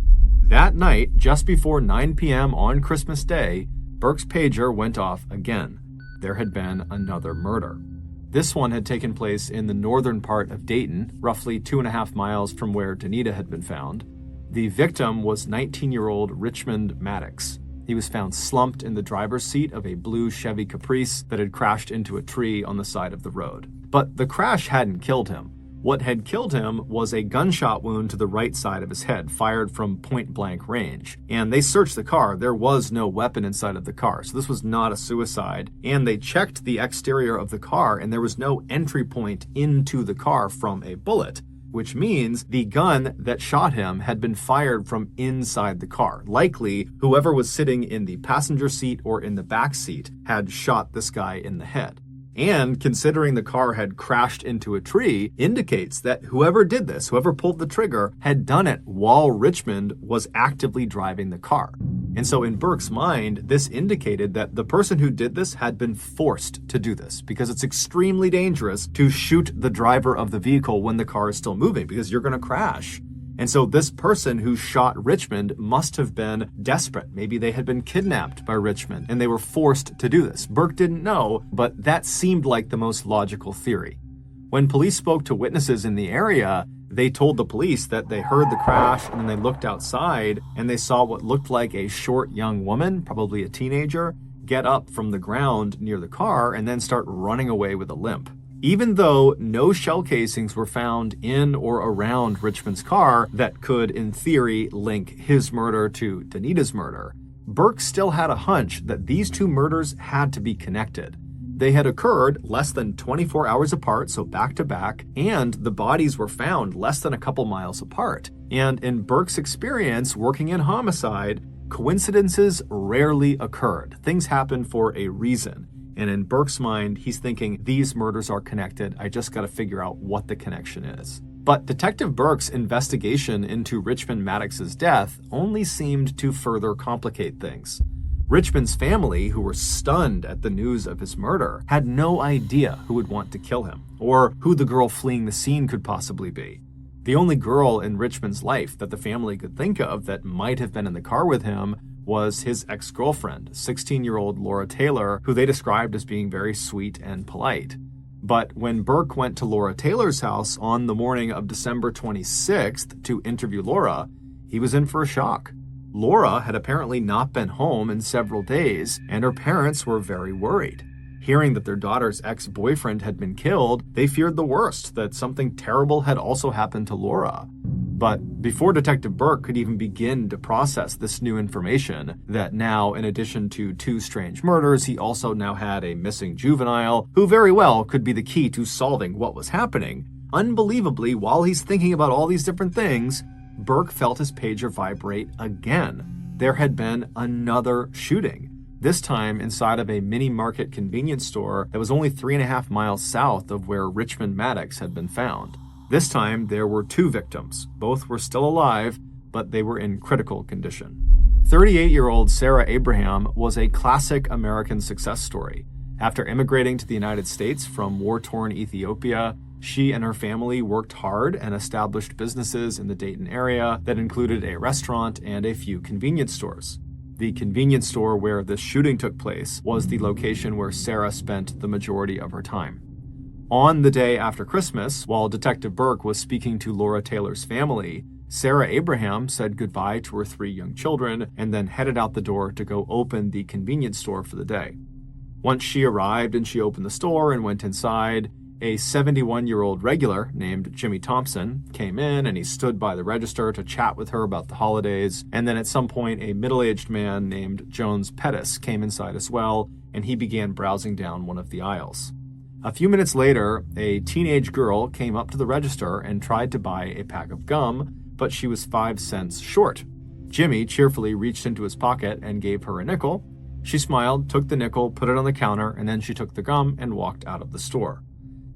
That night, just before 9 p.m. on Christmas Day, Burke's pager went off again. There had been another murder. This one had taken place in the northern part of Dayton, roughly 2.5 miles from where Danita had been found. The victim was 19-year-old Richmond Maddox. He was found slumped in the driver's seat of a blue Chevy Caprice that had crashed into a tree on the side of the road. But the crash hadn't killed him. What had killed him was a gunshot wound to the right side of his head, fired from point-blank range. And they searched the car. There was no weapon inside of the car, so this was not a suicide. And they checked the exterior of the car, and there was no entry point into the car from a bullet, which means the gun that shot him had been fired from inside the car. Likely, whoever was sitting in the passenger seat or in the back seat had shot this guy in the head. And considering the car had crashed into a tree, indicates that whoever did this, whoever pulled the trigger, had done it while Richmond was actively driving the car. And so in Burke's mind, this indicated that the person who did this had been forced to do this, because it's extremely dangerous to shoot the driver of the vehicle when the car is still moving, because you're going to crash. And so this person who shot Richmond must have been desperate. Maybe they had been kidnapped by Richmond and they were forced to do this. Burke didn't know, but that seemed like the most logical theory. When police spoke to witnesses in the area, they told the police that they heard the crash and then they looked outside and they saw what looked like a short young woman, probably a teenager, get up from the ground near the car and then start running away with a limp. Even though no shell casings were found in or around Richmond's car that could, in theory, link his murder to Danita's murder, Burke still had a hunch that these two murders had to be connected. They had occurred less than 24 hours apart, so back to back, and the bodies were found less than a couple miles apart. And in Burke's experience working in homicide, coincidences rarely occurred. Things happened for a reason. And in Burke's mind, he's thinking, these murders are connected. I just got to figure out what the connection is. But Detective Burke's investigation into Richmond Maddox's death only seemed to further complicate things. Richmond's family, who were stunned at the news of his murder, had no idea who would want to kill him, or who the girl fleeing the scene could possibly be. The only girl in Richmond's life that the family could think of that might have been in the car with him was his ex-girlfriend, 16-year-old Laura Taylor, who they described as being very sweet and polite. But when Burke went to Laura Taylor's house on the morning of December 26th to interview Laura, he was in for a shock. Laura had apparently not been home in several days, and her parents were very worried. Hearing that their daughter's ex-boyfriend had been killed, they feared the worst, that something terrible had also happened to Laura. But before Detective Burke could even begin to process this new information, that now, in addition to two strange murders, he also now had a missing juvenile, who very well could be the key to solving what was happening, unbelievably, while he's thinking about all these different things, Burke felt his pager vibrate again. There had been another shooting. This time inside of a mini-market convenience store that was only 3.5 miles south of where Richmond Maddox had been found. This time, there were two victims. Both were still alive, but they were in critical condition. 38-year-old Sarah Abraham was a classic American success story. After immigrating to the United States from war-torn Ethiopia, she and her family worked hard and established businesses in the Dayton area that included a restaurant and a few convenience stores. The convenience store where this shooting took place was the location where Sarah spent the majority of her time. On the day after Christmas, while Detective Burke was speaking to Laura Taylor's family, Sarah Abraham said goodbye to her 3 young children and then headed out the door to go open the convenience store for the day. Once she arrived and she opened the store and went inside, a 71-year-old regular named Jimmy Thompson came in and he stood by the register to chat with her about the holidays. And then at some point, a middle-aged man named Jones Pettis came inside as well, and he began browsing down one of the aisles. A few minutes later, a teenage girl came up to the register and tried to buy a pack of gum, but she was 5 cents short. Jimmy cheerfully reached into his pocket and gave her a nickel. She smiled, took the nickel, put it on the counter, and then she took the gum and walked out of the store.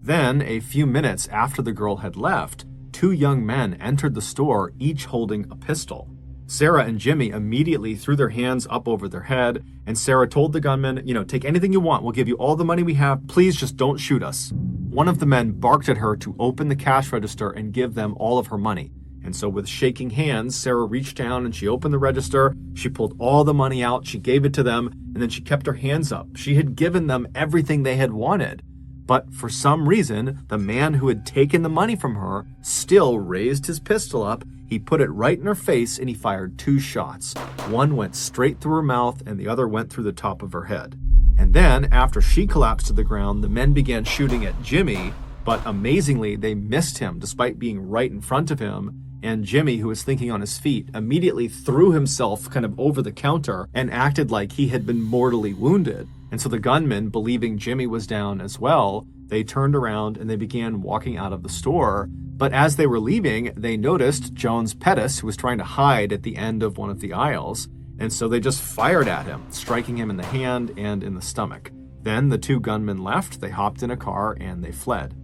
Then, a few minutes after the girl had left, 2 young men entered the store, each holding a pistol. Sarah and Jimmy immediately threw their hands up over their head, and Sarah told the gunman, take anything you want. We'll give you all the money we have. Please just don't shoot us. One of the men barked at her to open the cash register and give them all of her money. And so with shaking hands, Sarah reached down and she opened the register. She pulled all the money out. She gave it to them, and then she kept her hands up. She had given them everything they had wanted. But for some reason, the man who had taken the money from her still raised his pistol up. He put it right in her face and he fired 2 shots. One went straight through her mouth and the other went through the top of her head. And then, after she collapsed to the ground, the men began shooting at Jimmy, but amazingly, they missed him despite being right in front of him. And Jimmy, who was thinking on his feet, immediately threw himself kind of over the counter and acted like he had been mortally wounded. And so the gunmen, believing Jimmy was down as well, they turned around and they began walking out of the store. But as they were leaving, they noticed Jones Pettis, who was trying to hide at the end of one of the aisles. And so they just fired at him, striking him in the hand and in the stomach. Then the 2 gunmen left, they hopped in a car, and they fled.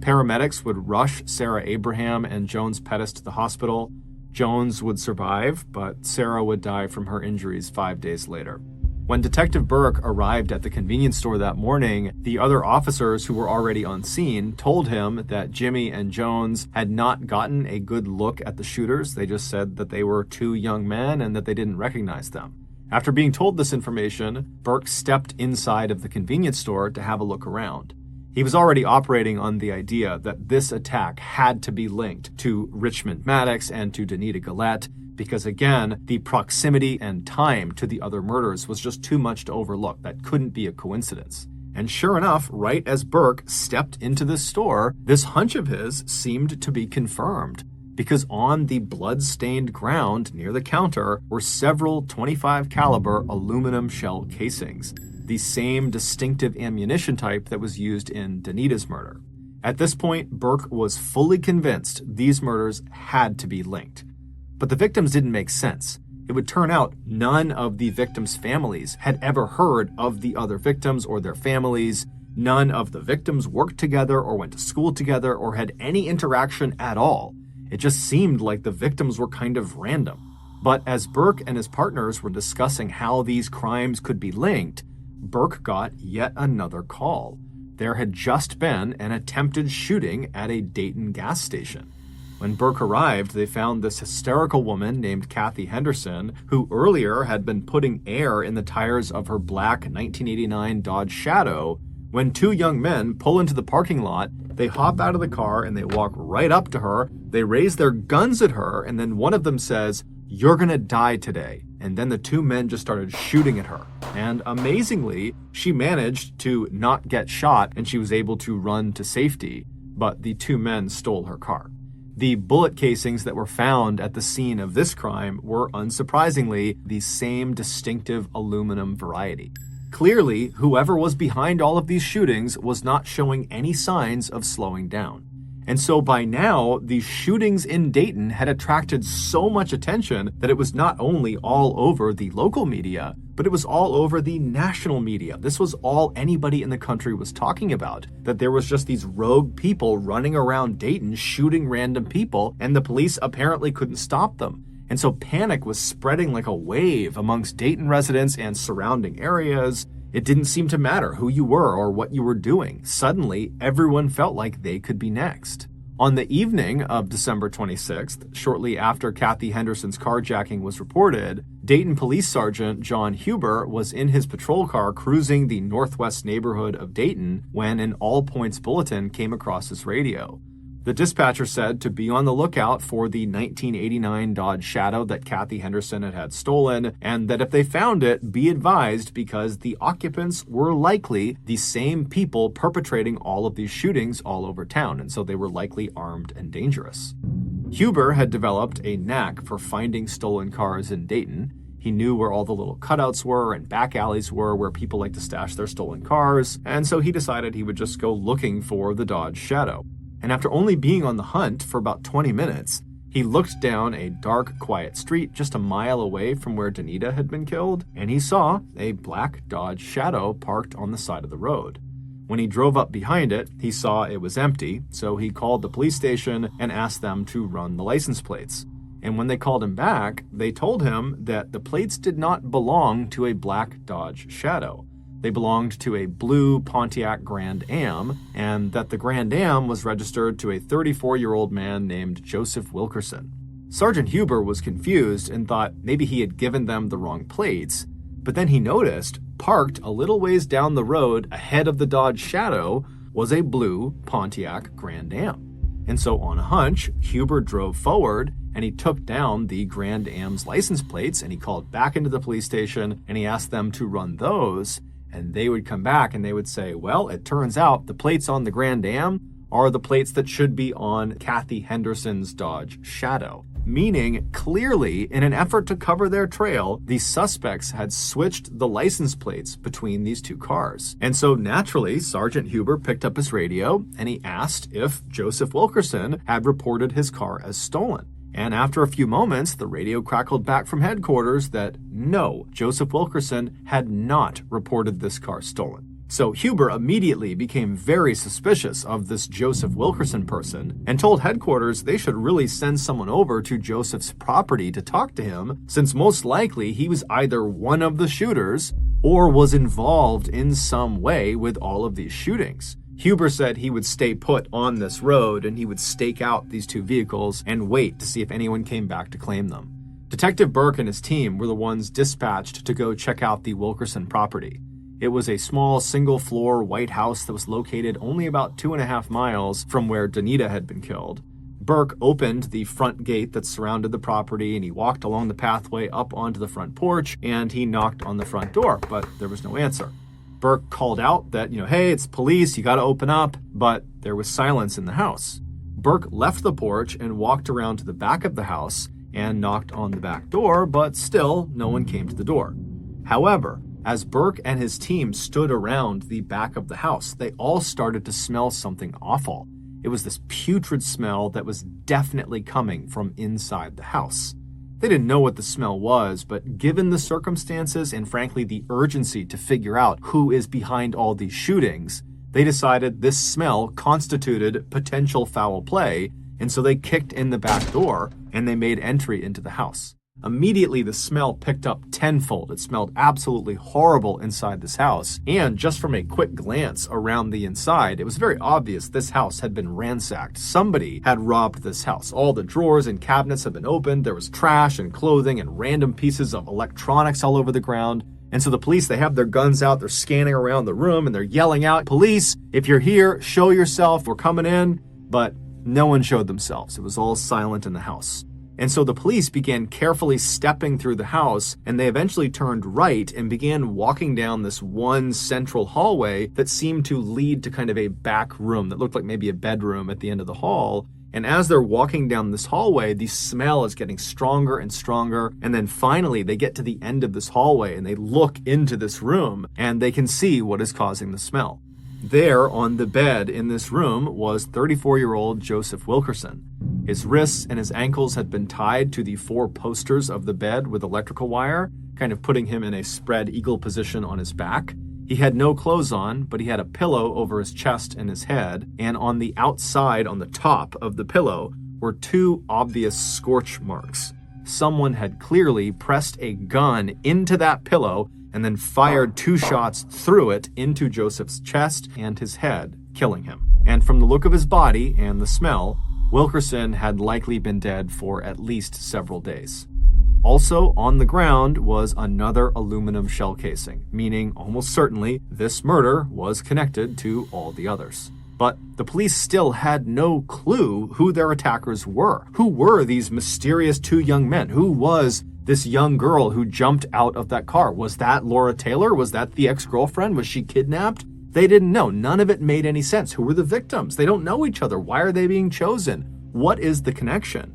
Paramedics would rush Sarah Abraham and Jones Pettis to the hospital. Jones would survive, but Sarah would die from her injuries 5 days later. When Detective Burke arrived at the convenience store that morning, the other officers who were already on scene told him that Jimmy and Jones had not gotten a good look at the shooters. They just said that they were 2 young men and that they didn't recognize them. After being told this information, Burke stepped inside of the convenience store to have a look around. He was already operating on the idea that this attack had to be linked to Richmond Maddox and to Danita Gillette, because again, the proximity and time to the other murders was just too much to overlook. That couldn't be a coincidence. And sure enough, right as Burke stepped into this store, this hunch of his seemed to be confirmed, because on the blood-stained ground near the counter were several .25 caliber aluminum shell casings, the same distinctive ammunition type that was used in Danita's murder. At this point, Burke was fully convinced these murders had to be linked. But the victims didn't make sense. It would turn out none of the victims' families had ever heard of the other victims or their families. None of the victims worked together or went to school together or had any interaction at all. It just seemed like the victims were kind of random. But as Burke and his partners were discussing how these crimes could be linked, Burke got yet another call. There had just been an attempted shooting at a Dayton gas station. When Burke arrived, they found this hysterical woman named Kathy Henderson, who earlier had been putting air in the tires of her black 1989 Dodge Shadow. When 2 young men pull into the parking lot, they hop out of the car and they walk right up to her. They raise their guns at her, and then one of them says, "You're gonna die today." And then the 2 men just started shooting at her. And amazingly, she managed to not get shot and she was able to run to safety, but the 2 men stole her car. The bullet casings that were found at the scene of this crime were, unsurprisingly, the same distinctive aluminum variety. Clearly, whoever was behind all of these shootings was not showing any signs of slowing down. And so by now, these shootings in Dayton had attracted so much attention that it was not only all over the local media, but it was all over the national media. This was all anybody in the country was talking about, that there was just these rogue people running around Dayton shooting random people, and the police apparently couldn't stop them. And so panic was spreading like a wave amongst Dayton residents and surrounding areas. It didn't seem to matter who you were or what you were doing. Suddenly, everyone felt like they could be next. On the evening of December 26th, shortly after Kathy Henderson's carjacking was reported, Dayton Police Sergeant John Huber was in his patrol car cruising the northwest neighborhood of Dayton when an all-points bulletin came across his radio. The dispatcher said to be on the lookout for the 1989 Dodge Shadow that Kathy Henderson had stolen, and that if they found it, be advised because the occupants were likely the same people perpetrating all of these shootings all over town, and so they were likely armed and dangerous. Huber had developed a knack for finding stolen cars in Dayton. He knew where all the little cutouts were and back alleys were where people like to stash their stolen cars, and so he decided he would just go looking for the Dodge Shadow. And after only being on the hunt for about 20 minutes, he looked down a dark, quiet street just a mile away from where Danita had been killed, and he saw a black Dodge Shadow parked on the side of the road. When he drove up behind it, he saw it was empty, so he called the police station and asked them to run the license plates. And when they called him back, they told him that the plates did not belong to a black Dodge Shadow. They belonged to a blue Pontiac Grand Am, and that the Grand Am was registered to a 34-year-old man named Joseph Wilkerson. Sergeant Huber was confused and thought maybe he had given them the wrong plates, but then he noticed, parked a little ways down the road ahead of the Dodge Shadow, was a blue Pontiac Grand Am. And so on a hunch, Huber drove forward and he took down the Grand Am's license plates and he called back into the police station and he asked them to run those. And they would come back and they would say, well, it turns out the plates on the Grand Am are the plates that should be on Kathy Henderson's Dodge Shadow. Meaning, clearly, in an effort to cover their trail, the suspects had switched the license plates between these two cars. And so naturally, Sergeant Huber picked up his radio and he asked if Joseph Wilkerson had reported his car as stolen. And after a few moments, the radio crackled back from headquarters that no, Joseph Wilkerson had not reported this car stolen. So Huber immediately became very suspicious of this Joseph Wilkerson person and told headquarters they should really send someone over to Joseph's property to talk to him, since most likely he was either one of the shooters or was involved in some way with all of these shootings. Huber said he would stay put on this road and he would stake out these two vehicles and wait to see if anyone came back to claim them. Detective Burke and his team were the ones dispatched to go check out the Wilkerson property. It was a small single-floor white house that was located only about 2.5 miles from where Danita had been killed. Burke opened the front gate that surrounded the property and he walked along the pathway up onto the front porch and he knocked on the front door, but there was no answer. Burke called out that, hey, it's police, you gotta open up, but there was silence in the house. Burke left the porch and walked around to the back of the house and knocked on the back door, but still no one came to the door. However, as Burke and his team stood around the back of the house, they all started to smell something awful. It was this putrid smell that was definitely coming from inside the house. They didn't know what the smell was, but given the circumstances and frankly the urgency to figure out who is behind all these shootings, they decided this smell constituted potential foul play, and so they kicked in the back door and they made entry into the house. Immediately, the smell picked up tenfold. It smelled absolutely horrible inside this house. And just from a quick glance around the inside, it was very obvious this house had been ransacked. Somebody had robbed this house. All the drawers and cabinets had been opened. There was trash and clothing and random pieces of electronics all over the ground. And so the police, they have their guns out. They're scanning around the room and they're yelling out, "Police, if you're here, show yourself. We're coming in." But no one showed themselves. It was all silent in the house. And so the police began carefully stepping through the house, and they eventually turned right and began walking down this one central hallway that seemed to lead to kind of a back room that looked like maybe a bedroom at the end of the hall. And as they're walking down this hallway, the smell is getting stronger and stronger. And then finally, they get to the end of this hallway and they look into this room and they can see what is causing the smell. There on the bed in this room was 34-year-old Joseph Wilkerson. His wrists and his ankles had been tied to the 4 posters of the bed with electrical wire, kind of putting him in a spread eagle position on his back. He had no clothes on, but he had a pillow over his chest and his head, and on the outside, on the top of the pillow, were 2 obvious scorch marks. Someone had clearly pressed a gun into that pillow and then fired 2 shots through it into Joseph's chest and his head, killing him. And from the look of his body and the smell, Wilkerson had likely been dead for at least several days. Also on the ground was another aluminum shell casing, meaning almost certainly this murder was connected to all the others. But the police still had no clue who their attackers were. Who were these mysterious two young men? Who was this young girl who jumped out of that car? Was that Laura Taylor? Was that the ex-girlfriend? Was she kidnapped? They didn't know. None of it made any sense. Who were the victims? They don't know each other. Why are they being chosen? What is the connection?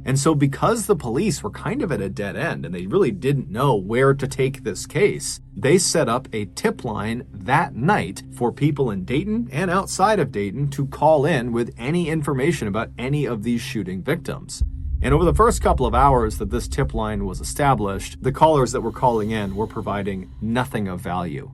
And so because the police were kind of at a dead end and they really didn't know where to take this case, they set up a tip line that night for people in Dayton and outside of Dayton to call in with any information about any of these shooting victims. And over the first couple of hours that this tip line was established, the callers that were calling in were providing nothing of value.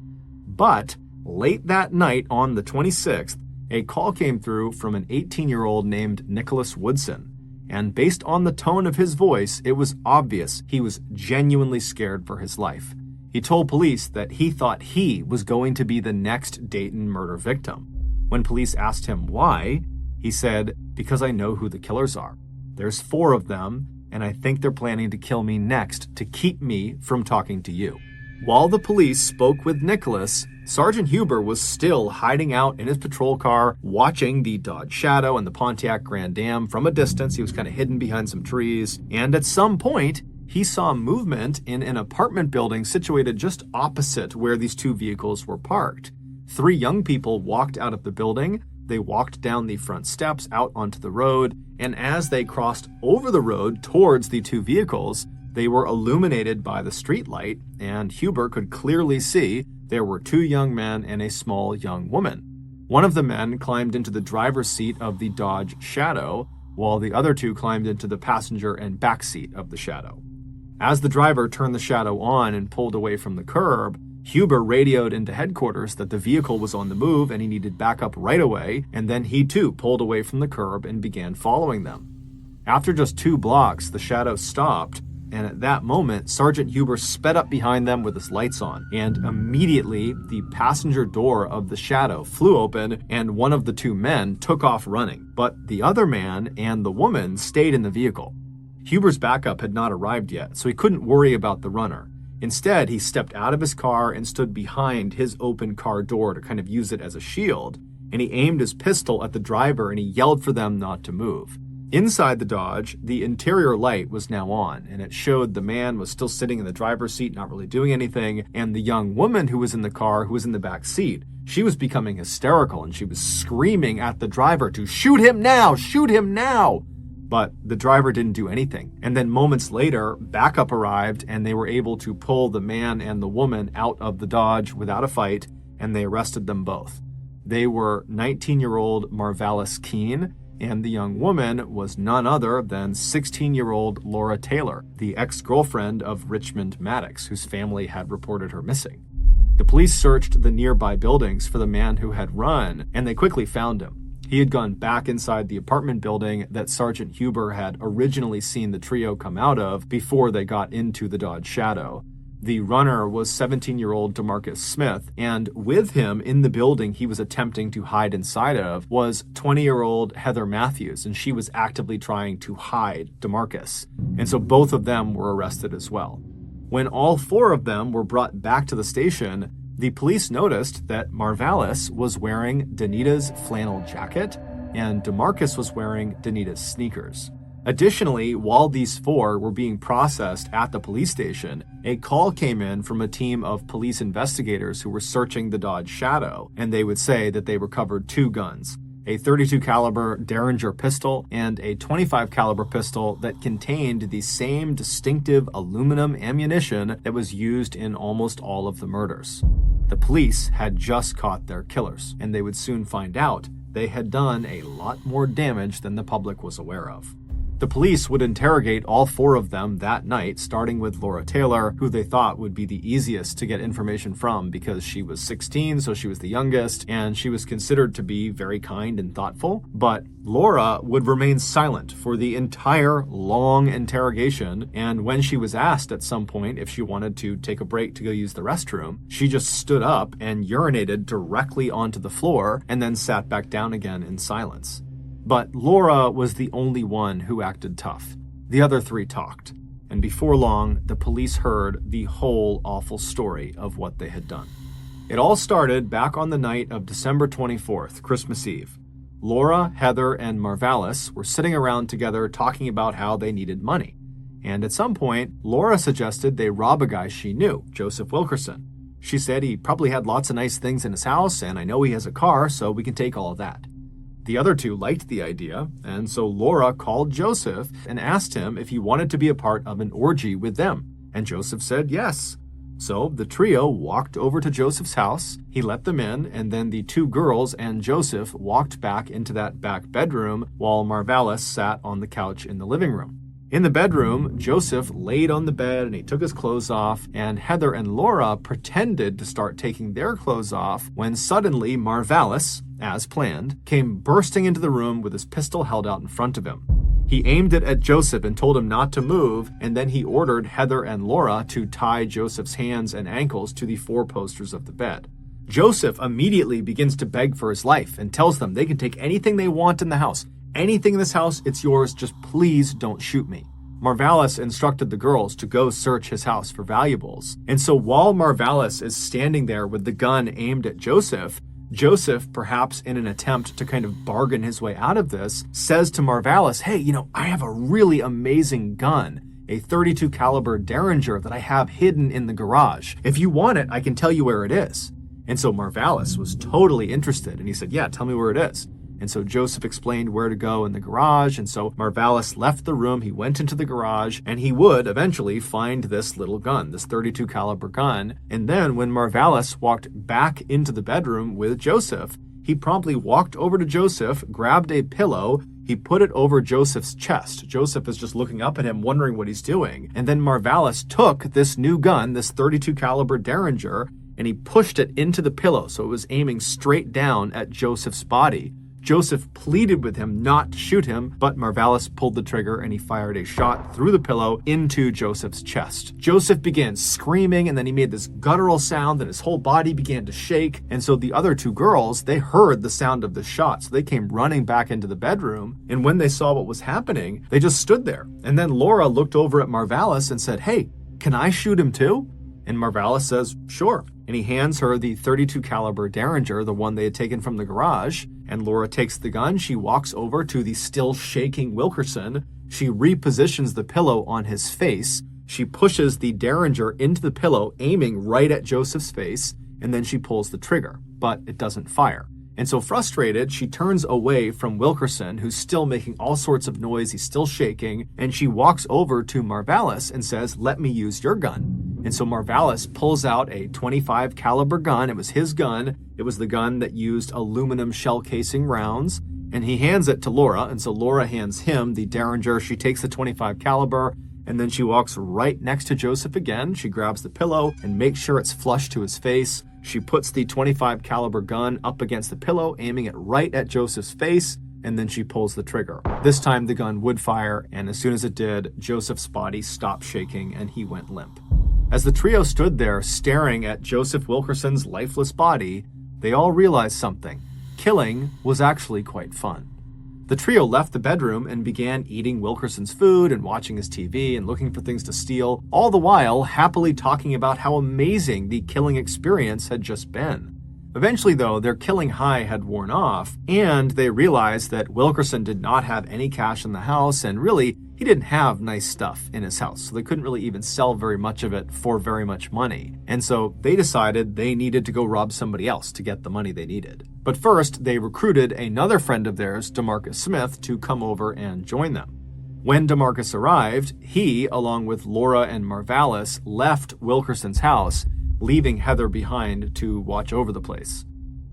But late that night on the 26th, a call came through from an 18-year-old named Nicholas Woodson. And based on the tone of his voice, it was obvious he was genuinely scared for his life. He told police that he thought he was going to be the next Dayton murder victim. When police asked him why, he said, "Because I know who the killers are. There's 4 of them, and I think they're planning to kill me next to keep me from talking to you." While the police spoke with Nicholas, Sergeant Huber was still hiding out in his patrol car, watching the Dodge Shadow and the Pontiac Grand Am from a distance. He was kind of hidden behind some trees. And at some point, he saw movement in an apartment building situated just opposite where these 2 vehicles were parked. 3 young people walked out of the building. They walked down the front steps out onto the road. And as they crossed over the road towards the 2 vehicles, they were illuminated by the streetlight, and Huber could clearly see there were 2 young men and a small young woman. One of the men climbed into the driver's seat of the Dodge Shadow, while the other 2 climbed into the passenger and back seat of the Shadow. As the driver turned the Shadow on and pulled away from the curb, Huber radioed into headquarters that the vehicle was on the move and he needed backup right away, and then he too pulled away from the curb and began following them. After just 2 blocks, the Shadow stopped, and at that moment, Sergeant Huber sped up behind them with his lights on, and immediately the passenger door of the Shadow flew open and one of the 2 men took off running, but the other man and the woman stayed in the vehicle. Huber's backup had not arrived yet, so he couldn't worry about the runner. Instead, he stepped out of his car and stood behind his open car door to kind of use it as a shield, and he aimed his pistol at the driver and he yelled for them not to move. Inside the Dodge, the interior light was now on, and it showed the man was still sitting in the driver's seat, not really doing anything, and the young woman who was in the car, who was in the back seat, she was becoming hysterical, and she was screaming at the driver to shoot him now, shoot him now! But the driver didn't do anything. And then moments later, backup arrived, and they were able to pull the man and the woman out of the Dodge without a fight, and they arrested them both. They were 19-year-old Marvalis Keene, and the young woman was none other than 16-year-old Laura Taylor, the ex-girlfriend of Richmond Maddox, whose family had reported her missing. The police searched the nearby buildings for the man who had run, and they quickly found him. He had gone back inside the apartment building that Sergeant Huber had originally seen the trio come out of before they got into the Dodge Shadow. The runner was 17-year-old DeMarcus Smith, and with him in the building he was attempting to hide inside of was 20-year-old Heather Matthews, and she was actively trying to hide DeMarcus. And so both of them were arrested as well. When all 4 of them were brought back to the station, the police noticed that Marvalis was wearing Danita's flannel jacket, and DeMarcus was wearing Danita's sneakers. Additionally, while these 4 were being processed at the police station, a call came in from a team of police investigators who were searching the Dodge Shadow, and they would say that they recovered 2 guns, a .32 caliber Derringer pistol and a .25 caliber pistol that contained the same distinctive aluminum ammunition that was used in almost all of the murders. The police had just caught their killers, and they would soon find out they had done a lot more damage than the public was aware of. The police would interrogate all 4 of them that night, starting with Laura Taylor, who they thought would be the easiest to get information from because she was 16, so she was the youngest, and she was considered to be very kind and thoughtful. But Laura would remain silent for the entire long interrogation, and when she was asked at some point if she wanted to take a break to go use the restroom, she just stood up and urinated directly onto the floor and then sat back down again in silence. But Laura was the only one who acted tough. The other 3 talked, and before long, the police heard the whole awful story of what they had done. It all started back on the night of December 24th, Christmas Eve. Laura, Heather, and Marvalis were sitting around together talking about how they needed money. And at some point, Laura suggested they rob a guy she knew, Joseph Wilkerson. She said he probably had lots of nice things in his house, and I know he has a car, so we can take all of that. The other two liked the idea, and so Laura called Joseph and asked him if he wanted to be a part of an orgy with them, and Joseph said yes. So the trio walked over to Joseph's house, he let them in, and then the two girls and Joseph walked back into that back bedroom while Marvalis sat on the couch in the living room. In the bedroom, Joseph laid on the bed and he took his clothes off, and Heather and Laura pretended to start taking their clothes off when suddenly Marvalis, as planned, came bursting into the room with his pistol held out in front of him. He aimed it at Joseph and told him not to move, and then he ordered Heather and Laura to tie Joseph's hands and ankles to the four posters of the bed. Joseph immediately begins to beg for his life and tells them they can take anything they want in the house. Anything in this house, it's yours, just please don't shoot me. Marvalis instructed the girls to go search his house for valuables. And so while Marvalis is standing there with the gun aimed at Joseph, perhaps in an attempt to kind of bargain his way out of this, says to Marvalis, hey, I have a really amazing gun, a .32 caliber Derringer that I have hidden in the garage. If you want it, I can tell you where it is. And so Marvalis was totally interested, and he said, yeah, tell me where it is. And so Joseph explained where to go in the garage, and so Marvalis left the room, he went into the garage, and he would eventually find this little gun, this .32 caliber gun. And then when Marvalis walked back into the bedroom with Joseph, he promptly walked over to Joseph, grabbed a pillow, he put it over Joseph's chest. Joseph is just looking up at him, wondering what he's doing. And then Marvalis took this new gun, this .32 caliber Derringer, and he pushed it into the pillow, so it was aiming straight down at Joseph's body. Joseph pleaded with him not to shoot him, but Marvalis pulled the trigger and he fired a shot through the pillow into Joseph's chest. Joseph began screaming, and then he made this guttural sound and his whole body began to shake. And so the other two girls, they heard the sound of the shot, so they came running back into the bedroom. And when they saw what was happening, they just stood there. And then Laura looked over at Marvalis and said, hey, can I shoot him too? And Marvalis says, sure. And he hands her the .32 caliber Derringer, the one they had taken from the garage. And Laura takes the gun. She walks over to the still shaking Wilkerson. She repositions the pillow on his face. She pushes the Derringer into the pillow, aiming right at Joseph's face. And then she pulls the trigger, but it doesn't fire. And so frustrated, she turns away from Wilkerson, who's still making all sorts of noise. He's still shaking. And she walks over to Marvalis and says, let me use your gun. And so Marvalis pulls out a .25 caliber gun. It was his gun. It was the gun that used aluminum shell casing rounds. And he hands it to Laura. And so Laura hands him the Derringer. She takes the .25 caliber. And then she walks right next to Joseph again. She grabs the pillow and makes sure it's flush to his face. She puts the .25 caliber gun up against the pillow, aiming it right at Joseph's face, and then she pulls the trigger. This time the gun would fire, and as soon as it did, Joseph's body stopped shaking and he went limp. As the trio stood there staring at Joseph Wilkerson's lifeless body, they all realized something. Killing was actually quite fun. The trio left the bedroom and began eating Wilkerson's food and watching his TV and looking for things to steal, all the while happily talking about how amazing the killing experience had just been. Eventually, though, their killing high had worn off, and they realized that Wilkerson did not have any cash in the house, and really, he didn't have nice stuff in his house, so they couldn't really even sell very much of it for very much money. And so they decided they needed to go rob somebody else to get the money they needed. But first, they recruited another friend of theirs, DeMarcus Smith, to come over and join them. When DeMarcus arrived, he, along with Laura and Marvalis, left Wilkerson's house, leaving Heather behind to watch over the place.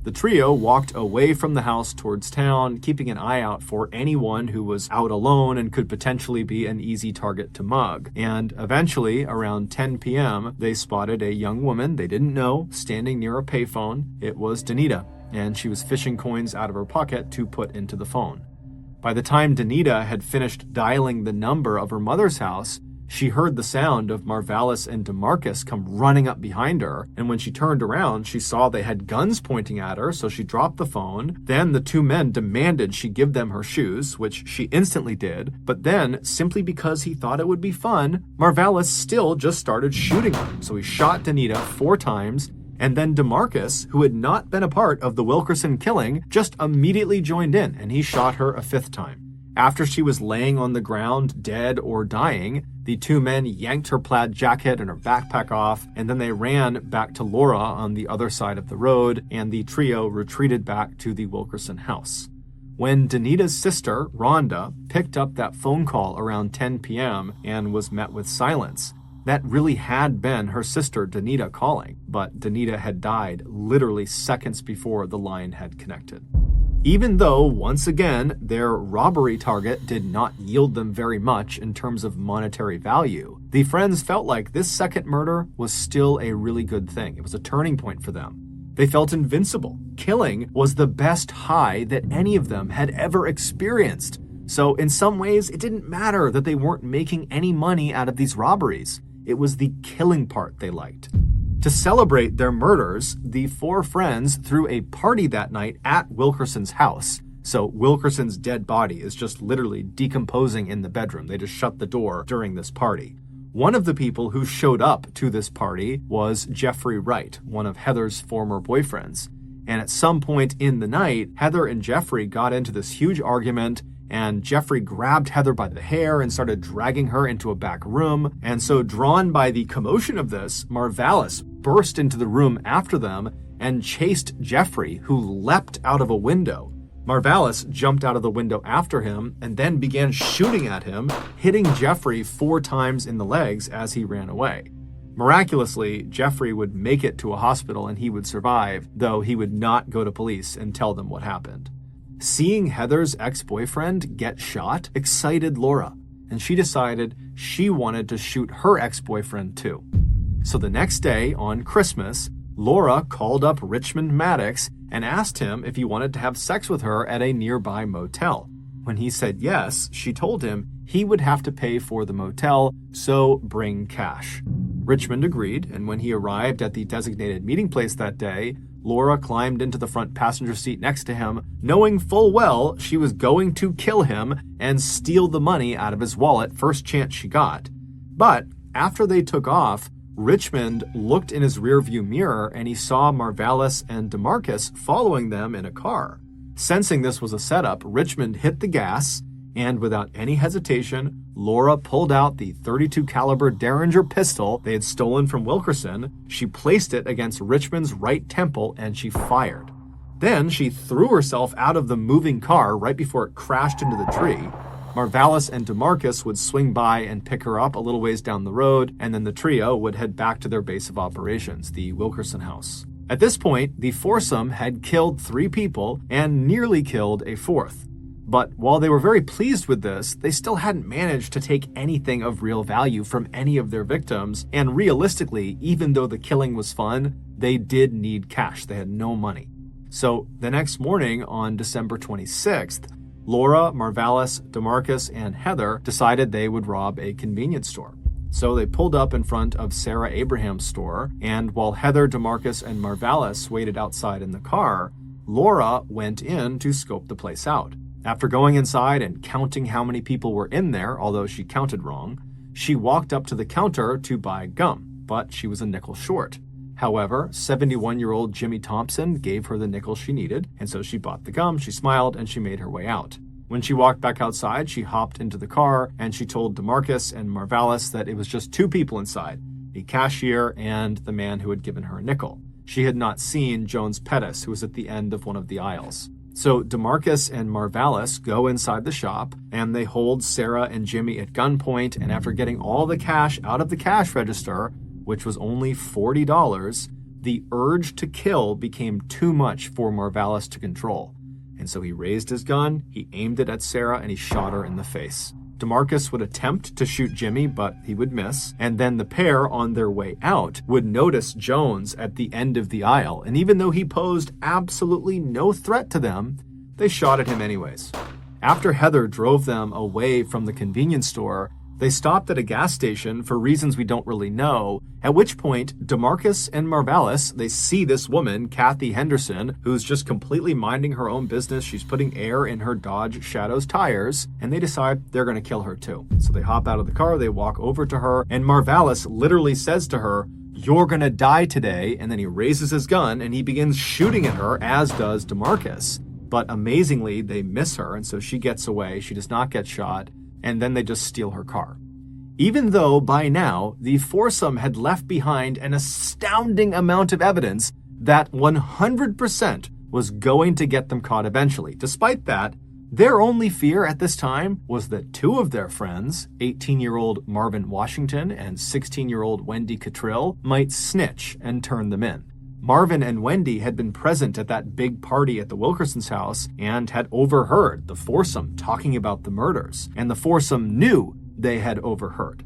The trio walked away from the house towards town, keeping an eye out for anyone who was out alone and could potentially be an easy target to mug. And eventually, around 10 p.m., they spotted a young woman they didn't know standing near a payphone. It was Danita, and she was fishing coins out of her pocket to put into the phone. By the time Danita had finished dialing the number of her mother's house, she heard the sound of Marvalis and DeMarcus come running up behind her, and when she turned around, she saw they had guns pointing at her, so she dropped the phone. Then the two men demanded she give them her shoes, which she instantly did, but then, simply because he thought it would be fun, Marvalis still just started shooting her. So he shot Danita 4 times, And then DeMarcus, who had not been a part of the Wilkerson killing, just immediately joined in, and he shot her a 5th time. After she was laying on the ground, dead or dying, the two men yanked her plaid jacket and her backpack off, and then they ran back to Laura on the other side of the road, and the trio retreated back to the Wilkerson house. When Danita's sister, Rhonda, picked up that phone call around 10 p.m. and was met with silence, that really had been her sister Danita calling, but Danita had died literally seconds before the line had connected. Even though, once again, their robbery target did not yield them very much in terms of monetary value, the friends felt like this second murder was still a really good thing. It was a turning point for them. They felt invincible. Killing was the best high that any of them had ever experienced. So in some ways, it didn't matter that they weren't making any money out of these robberies. It was the killing part they liked. To celebrate their murders, the four friends threw a party that night at Wilkerson's house. So Wilkerson's dead body is just literally decomposing in the bedroom. They just shut the door during this party. One of the people who showed up to this party was Jeffrey Wright, one of Heather's former boyfriends. And at some point in the night, Heather and Jeffrey got into this huge argument, and Jeffrey grabbed Heather by the hair and started dragging her into a back room. And so, drawn by the commotion of this, Marvalis burst into the room after them and chased Jeffrey, who leapt out of a window. Marvalis jumped out of the window after him and then began shooting at him, hitting Jeffrey 4 times in the legs as he ran away. Miraculously, Jeffrey would make it to a hospital and he would survive, though he would not go to police and tell them what happened. Seeing Heather's ex-boyfriend get shot excited Laura, and she decided she wanted to shoot her ex-boyfriend too. So the next day, on Christmas, Laura called up Richmond Maddox and asked him if he wanted to have sex with her at a nearby motel. When he said yes, she told him he would have to pay for the motel, so bring cash. Richmond agreed, and when he arrived at the designated meeting place that day, Laura climbed into the front passenger seat next to him, knowing full well she was going to kill him and steal the money out of his wallet first chance she got. But after they took off, Richmond looked in his rearview mirror and he saw Marvalis and DeMarcus following them in a car. Sensing this was a setup, Richmond hit the gas, and without any hesitation, Laura pulled out the .32 caliber Derringer pistol they had stolen from Wilkerson. She placed it against Richmond's right temple and she fired. Then she threw herself out of the moving car right before it crashed into the tree. Marvalis and DeMarcus would swing by and pick her up a little ways down the road, and then the trio would head back to their base of operations, the Wilkerson house. At this point, the foursome had killed 3 people and nearly killed a 4th. But while they were very pleased with this, they still hadn't managed to take anything of real value from any of their victims, and realistically, even though the killing was fun, they did need cash. They had no money. So the next morning, on December 26th, Laura, Marvalis, DeMarcus, and Heather decided they would rob a convenience store. So they pulled up in front of Sarah Abraham's store, and while Heather, DeMarcus, and Marvalis waited outside in the car, Laura went in to scope the place out. After going inside and counting how many people were in there, although she counted wrong, she walked up to the counter to buy gum, but she was a nickel short. However, 71-year-old Jimmy Thompson gave her the nickel she needed, and so she bought the gum, she smiled, and she made her way out. When she walked back outside, she hopped into the car, and she told DeMarcus and Marvalis that it was just 2 people inside, the cashier and the man who had given her a nickel. She had not seen Jones Pettis, who was at the end of one of the aisles. So DeMarcus and Marvalis go inside the shop, and they hold Sarah and Jimmy at gunpoint, and after getting all the cash out of the cash register, which was only $40, the urge to kill became too much for Marvalis to control. And so he raised his gun, he aimed it at Sarah, and he shot her in the face. DeMarcus would attempt to shoot Jimmy, but he would miss. And then the pair, on their way out, would notice Jones at the end of the aisle. And even though he posed absolutely no threat to them, they shot at him anyways. After Heather drove them away from the convenience store, they stopped at a gas station for reasons we don't really know, at which point DeMarcus and Marvalis, they see this woman, Kathy Henderson, who's just completely minding her own business. She's putting air in her Dodge Shadows tires, and they decide they're going to kill her too. So they hop out of the car, they walk over to her, and Marvalis literally says to her, "You're gonna die today." And then he raises his gun and he begins shooting at her, as does DeMarcus. But amazingly, they miss her, and so she gets away. She does not get shot, and then they just steal her car. Even though by now, the foursome had left behind an astounding amount of evidence that 100% was going to get them caught eventually. Despite that, their only fear at this time was that two of their friends, 18-year-old Marvin Washington and 16-year-old Wendy Cottrill, might snitch and turn them in. Marvin and Wendy had been present at that big party at the Wilkersons' house and had overheard the foursome talking about the murders, and the foursome knew they had overheard.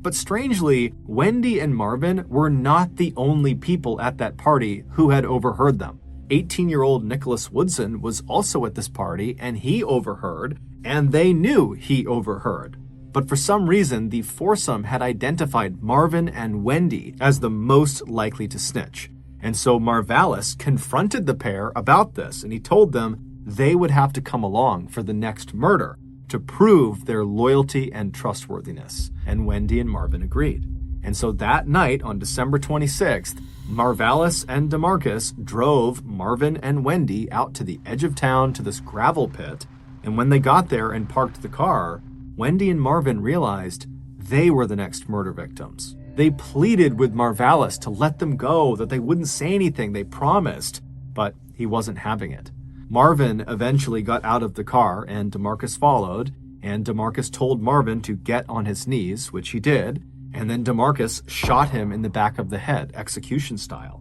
But strangely, Wendy and Marvin were not the only people at that party who had overheard them. 18-year-old Nicholas Woodson was also at this party, and he overheard, and they knew he overheard. But for some reason, the foursome had identified Marvin and Wendy as the most likely to snitch. And so Marvalis confronted the pair about this, and he told them they would have to come along for the next murder to prove their loyalty and trustworthiness. And Wendy and Marvin agreed. And so that night, on December 26th, Marvalis and DeMarcus drove Marvin and Wendy out to the edge of town to this gravel pit. And when they got there and parked the car, Wendy and Marvin realized they were the next murder victims. They pleaded with Marvalis to let them go, that they wouldn't say anything, they promised, but he wasn't having it. Marvin eventually got out of the car and DeMarcus followed, and DeMarcus told Marvin to get on his knees, which he did, and then DeMarcus shot him in the back of the head, execution style.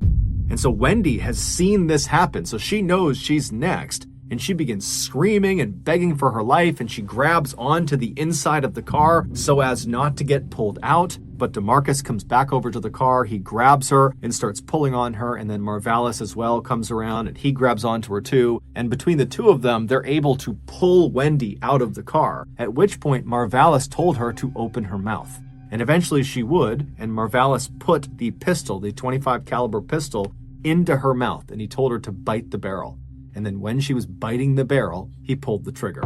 And so Wendy has seen this happen, so she knows she's next, and she begins screaming and begging for her life, and she grabs onto the inside of the car so as not to get pulled out. But DeMarcus comes back over to the car, he grabs her and starts pulling on her, and then Marvalis as well comes around and he grabs onto her too. And between the two of them, they're able to pull Wendy out of the car, at which point Marvalis told her to open her mouth. And eventually she would, and Marvalis put the pistol, the .25 caliber pistol, into her mouth, and he told her to bite the barrel. And then when she was biting the barrel, he pulled the trigger.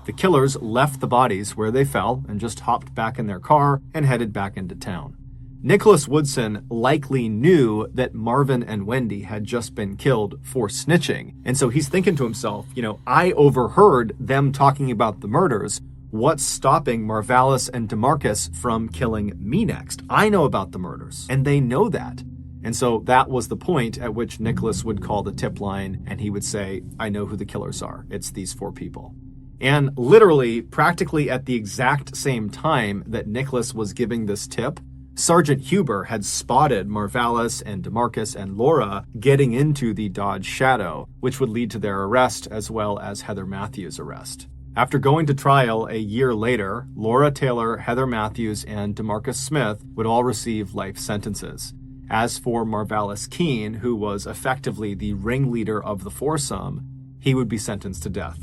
The killers left the bodies where they fell and just hopped back in their car and headed back into town. Nicholas Woodson likely knew that Marvin and Wendy had just been killed for snitching. And so he's thinking to himself, I overheard them talking about the murders. What's stopping Marvalis and DeMarcus from killing me next? I know about the murders, and they know that. And so that was the point at which Nicholas would call the tip line, and he would say, I know who the killers are. It's these four people. And literally, practically at the exact same time that Nicholas was giving this tip, Sergeant Huber had spotted Marvalis and DeMarcus and Laura getting into the Dodge Shadow, which would lead to their arrest as well as Heather Matthews' arrest. After going to trial a year later, Laura Taylor, Heather Matthews, and DeMarcus Smith would all receive life sentences. As for Marvalis Keene, who was effectively the ringleader of the foursome, he would be sentenced to death.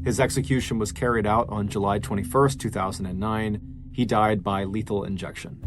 His execution was carried out on July 21st, 2009. He died by lethal injection.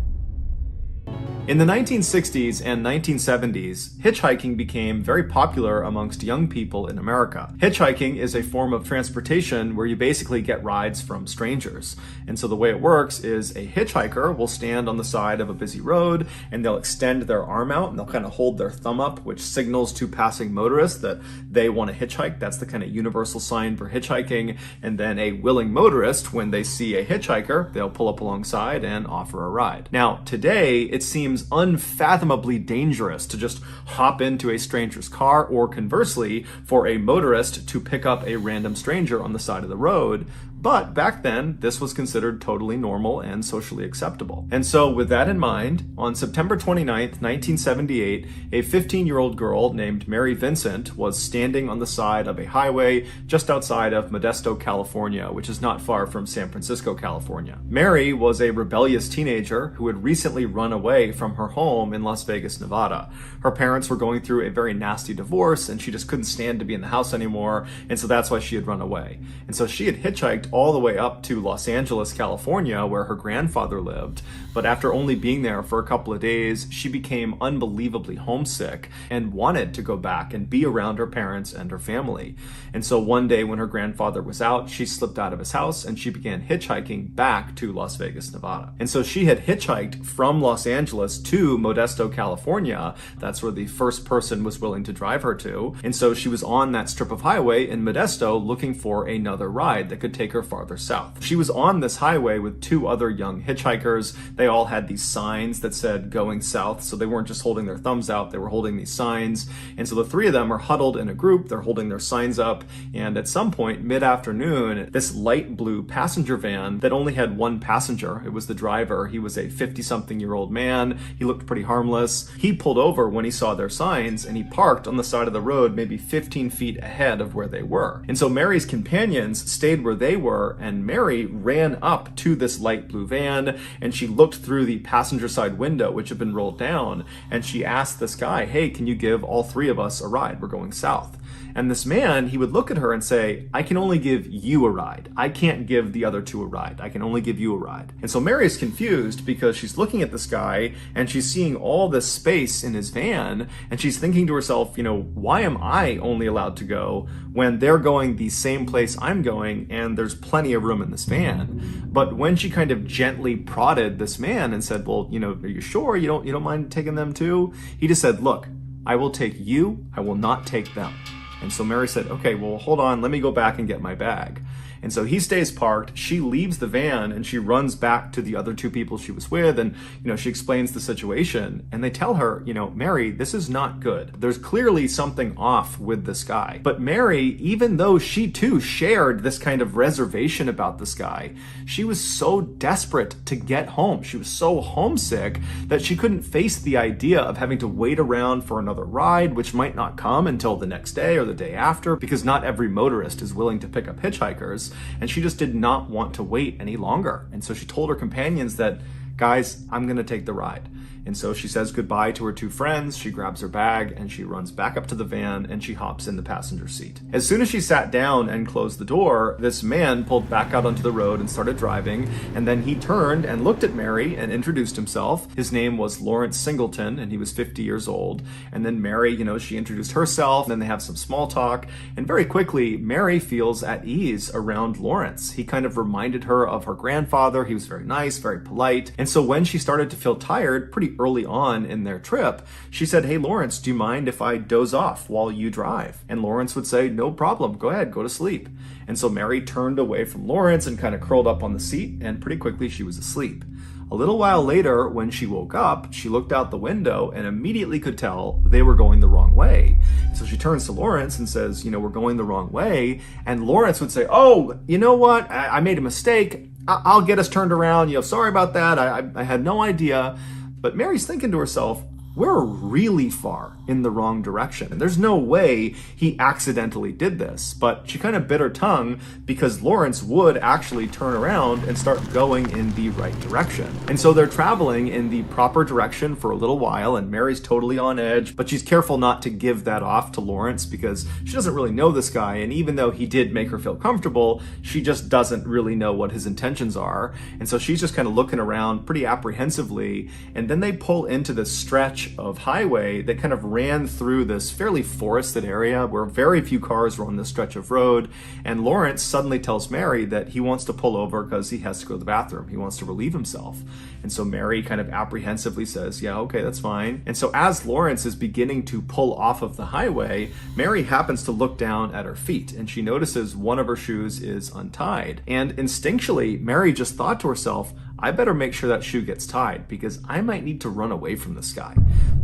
In the 1960s and 1970s, hitchhiking became very popular amongst young people in America. Hitchhiking is a form of transportation where you basically get rides from strangers. And so the way it works is a hitchhiker will stand on the side of a busy road and they'll extend their arm out and they'll kind of hold their thumb up, which signals to passing motorists that they want to hitchhike. That's the kind of universal sign for hitchhiking. And then a willing motorist, when they see a hitchhiker, they'll pull up alongside and offer a ride. Now, today, it seems unfathomably dangerous to just hop into a stranger's car, or conversely, for a motorist to pick up a random stranger on the side of the road. But back then, this was considered totally normal and socially acceptable. And so with that in mind, on September 29th, 1978, a 15-year-old girl named Mary Vincent was standing on the side of a highway just outside of Modesto, California, which is not far from San Francisco, California. Mary was a rebellious teenager who had recently run away from her home in Las Vegas, Nevada. Her parents were going through a very nasty divorce, and she just couldn't stand to be in the house anymore, and so that's why she had run away. And so she had hitchhiked hitchhiked all the way up to Los Angeles, California, where her grandfather lived. But after only being there for a couple of days, she became unbelievably homesick and wanted to go back and be around her parents and her family. And so one day when her grandfather was out, she slipped out of his house and she began hitchhiking back to Las Vegas, Nevada. And so she had hitchhiked from Los Angeles to Modesto, California. That's where the first person was willing to drive her to. And so she was on that strip of highway in Modesto looking for another ride that could take her farther south. She was on this highway with two other young hitchhikers. They all had these signs that said going south, so they weren't just holding their thumbs out, they were holding these signs. And so the three of them are huddled in a group, they're holding their signs up, and at some point mid-afternoon, this light blue passenger van that only had one passenger, it was the driver, he was a 50-something-year-old man, he looked pretty harmless. He pulled over when he saw their signs, and he parked on the side of the road maybe 15 feet ahead of where they were. And so Mary's companions stayed where they were, and Mary ran up to this light blue van, and she looked through the passenger side window, which had been rolled down, and she asked this guy, hey, can you give all three of us a ride? We're going south. And this man, he would look at her and say, I can only give you a ride. I can't give the other two a ride. I can only give you a ride. And so Mary is confused because she's looking at this guy and she's seeing all this space in his van, and she's thinking to herself, why am I only allowed to go when they're going the same place I'm going and there's plenty of room in this van? But when she kind of gently prodded this man and said, well, are you sure you don't mind taking them too? He just said, look, I will take you, I will not take them. And so Mary said, okay, well, hold on, let me go back and get my bag. And so he stays parked, she leaves the van, and she runs back to the other two people she was with, and, she explains the situation, and they tell her, Mary, this is not good. There's clearly something off with this guy. But Mary, even though she too shared this kind of reservation about this guy, she was so desperate to get home. She was so homesick that she couldn't face the idea of having to wait around for another ride, which might not come until the next day or the day after, because not every motorist is willing to pick up hitchhikers. And she just did not want to wait any longer. And so she told her companions that, guys, I'm going to take the ride. And so she says goodbye to her two friends, she grabs her bag, and she runs back up to the van, and she hops in the passenger seat. As soon as she sat down and closed the door, this man pulled back out onto the road and started driving, and then he turned and looked at Mary and introduced himself. His name was Lawrence Singleton, and he was 50 years old. And then Mary, she introduced herself, and then they have some small talk, and very quickly, Mary feels at ease around Lawrence. He kind of reminded her of her grandfather. He was very nice, very polite. And so when she started to feel tired, pretty early on in their trip, she said, hey, Lawrence, do you mind if I doze off while you drive? And Lawrence would say, no problem, go ahead, go to sleep. And so Mary turned away from Lawrence and kind of curled up on the seat, and pretty quickly she was asleep. A little while later, when she woke up, she looked out the window and immediately could tell they were going the wrong way. So she turns to Lawrence and says, we're going the wrong way. And Lawrence would say, oh, you know what? I made a mistake. I'll get us turned around. Sorry about that. I had no idea. But Mary's thinking to herself, we're really far in the wrong direction. And there's no way he accidentally did this. But she kind of bit her tongue because Lawrence would actually turn around and start going in the right direction. And so they're traveling in the proper direction for a little while, and Mary's totally on edge, but she's careful not to give that off to Lawrence because she doesn't really know this guy. And even though he did make her feel comfortable, she just doesn't really know what his intentions are. And so she's just kind of looking around pretty apprehensively. And then they pull into this stretch of highway that kind of ran through this fairly forested area where very few cars were on this stretch of road. And Lawrence suddenly tells Mary that he wants to pull over because he has to go to the bathroom. He wants to relieve himself. And so Mary kind of apprehensively says, yeah, okay, that's fine. And so as Lawrence is beginning to pull off of the highway, Mary happens to look down at her feet and she notices one of her shoes is untied. And instinctually, Mary just thought to herself, I better make sure that shoe gets tied because I might need to run away from this guy.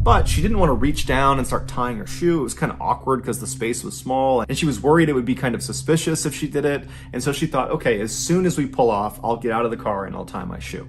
But she didn't want to reach down and start tying her shoe. It was kind of awkward because the space was small and she was worried it would be kind of suspicious if she did it. And so she thought, okay, as soon as we pull off, I'll get out of the car and I'll tie my shoe.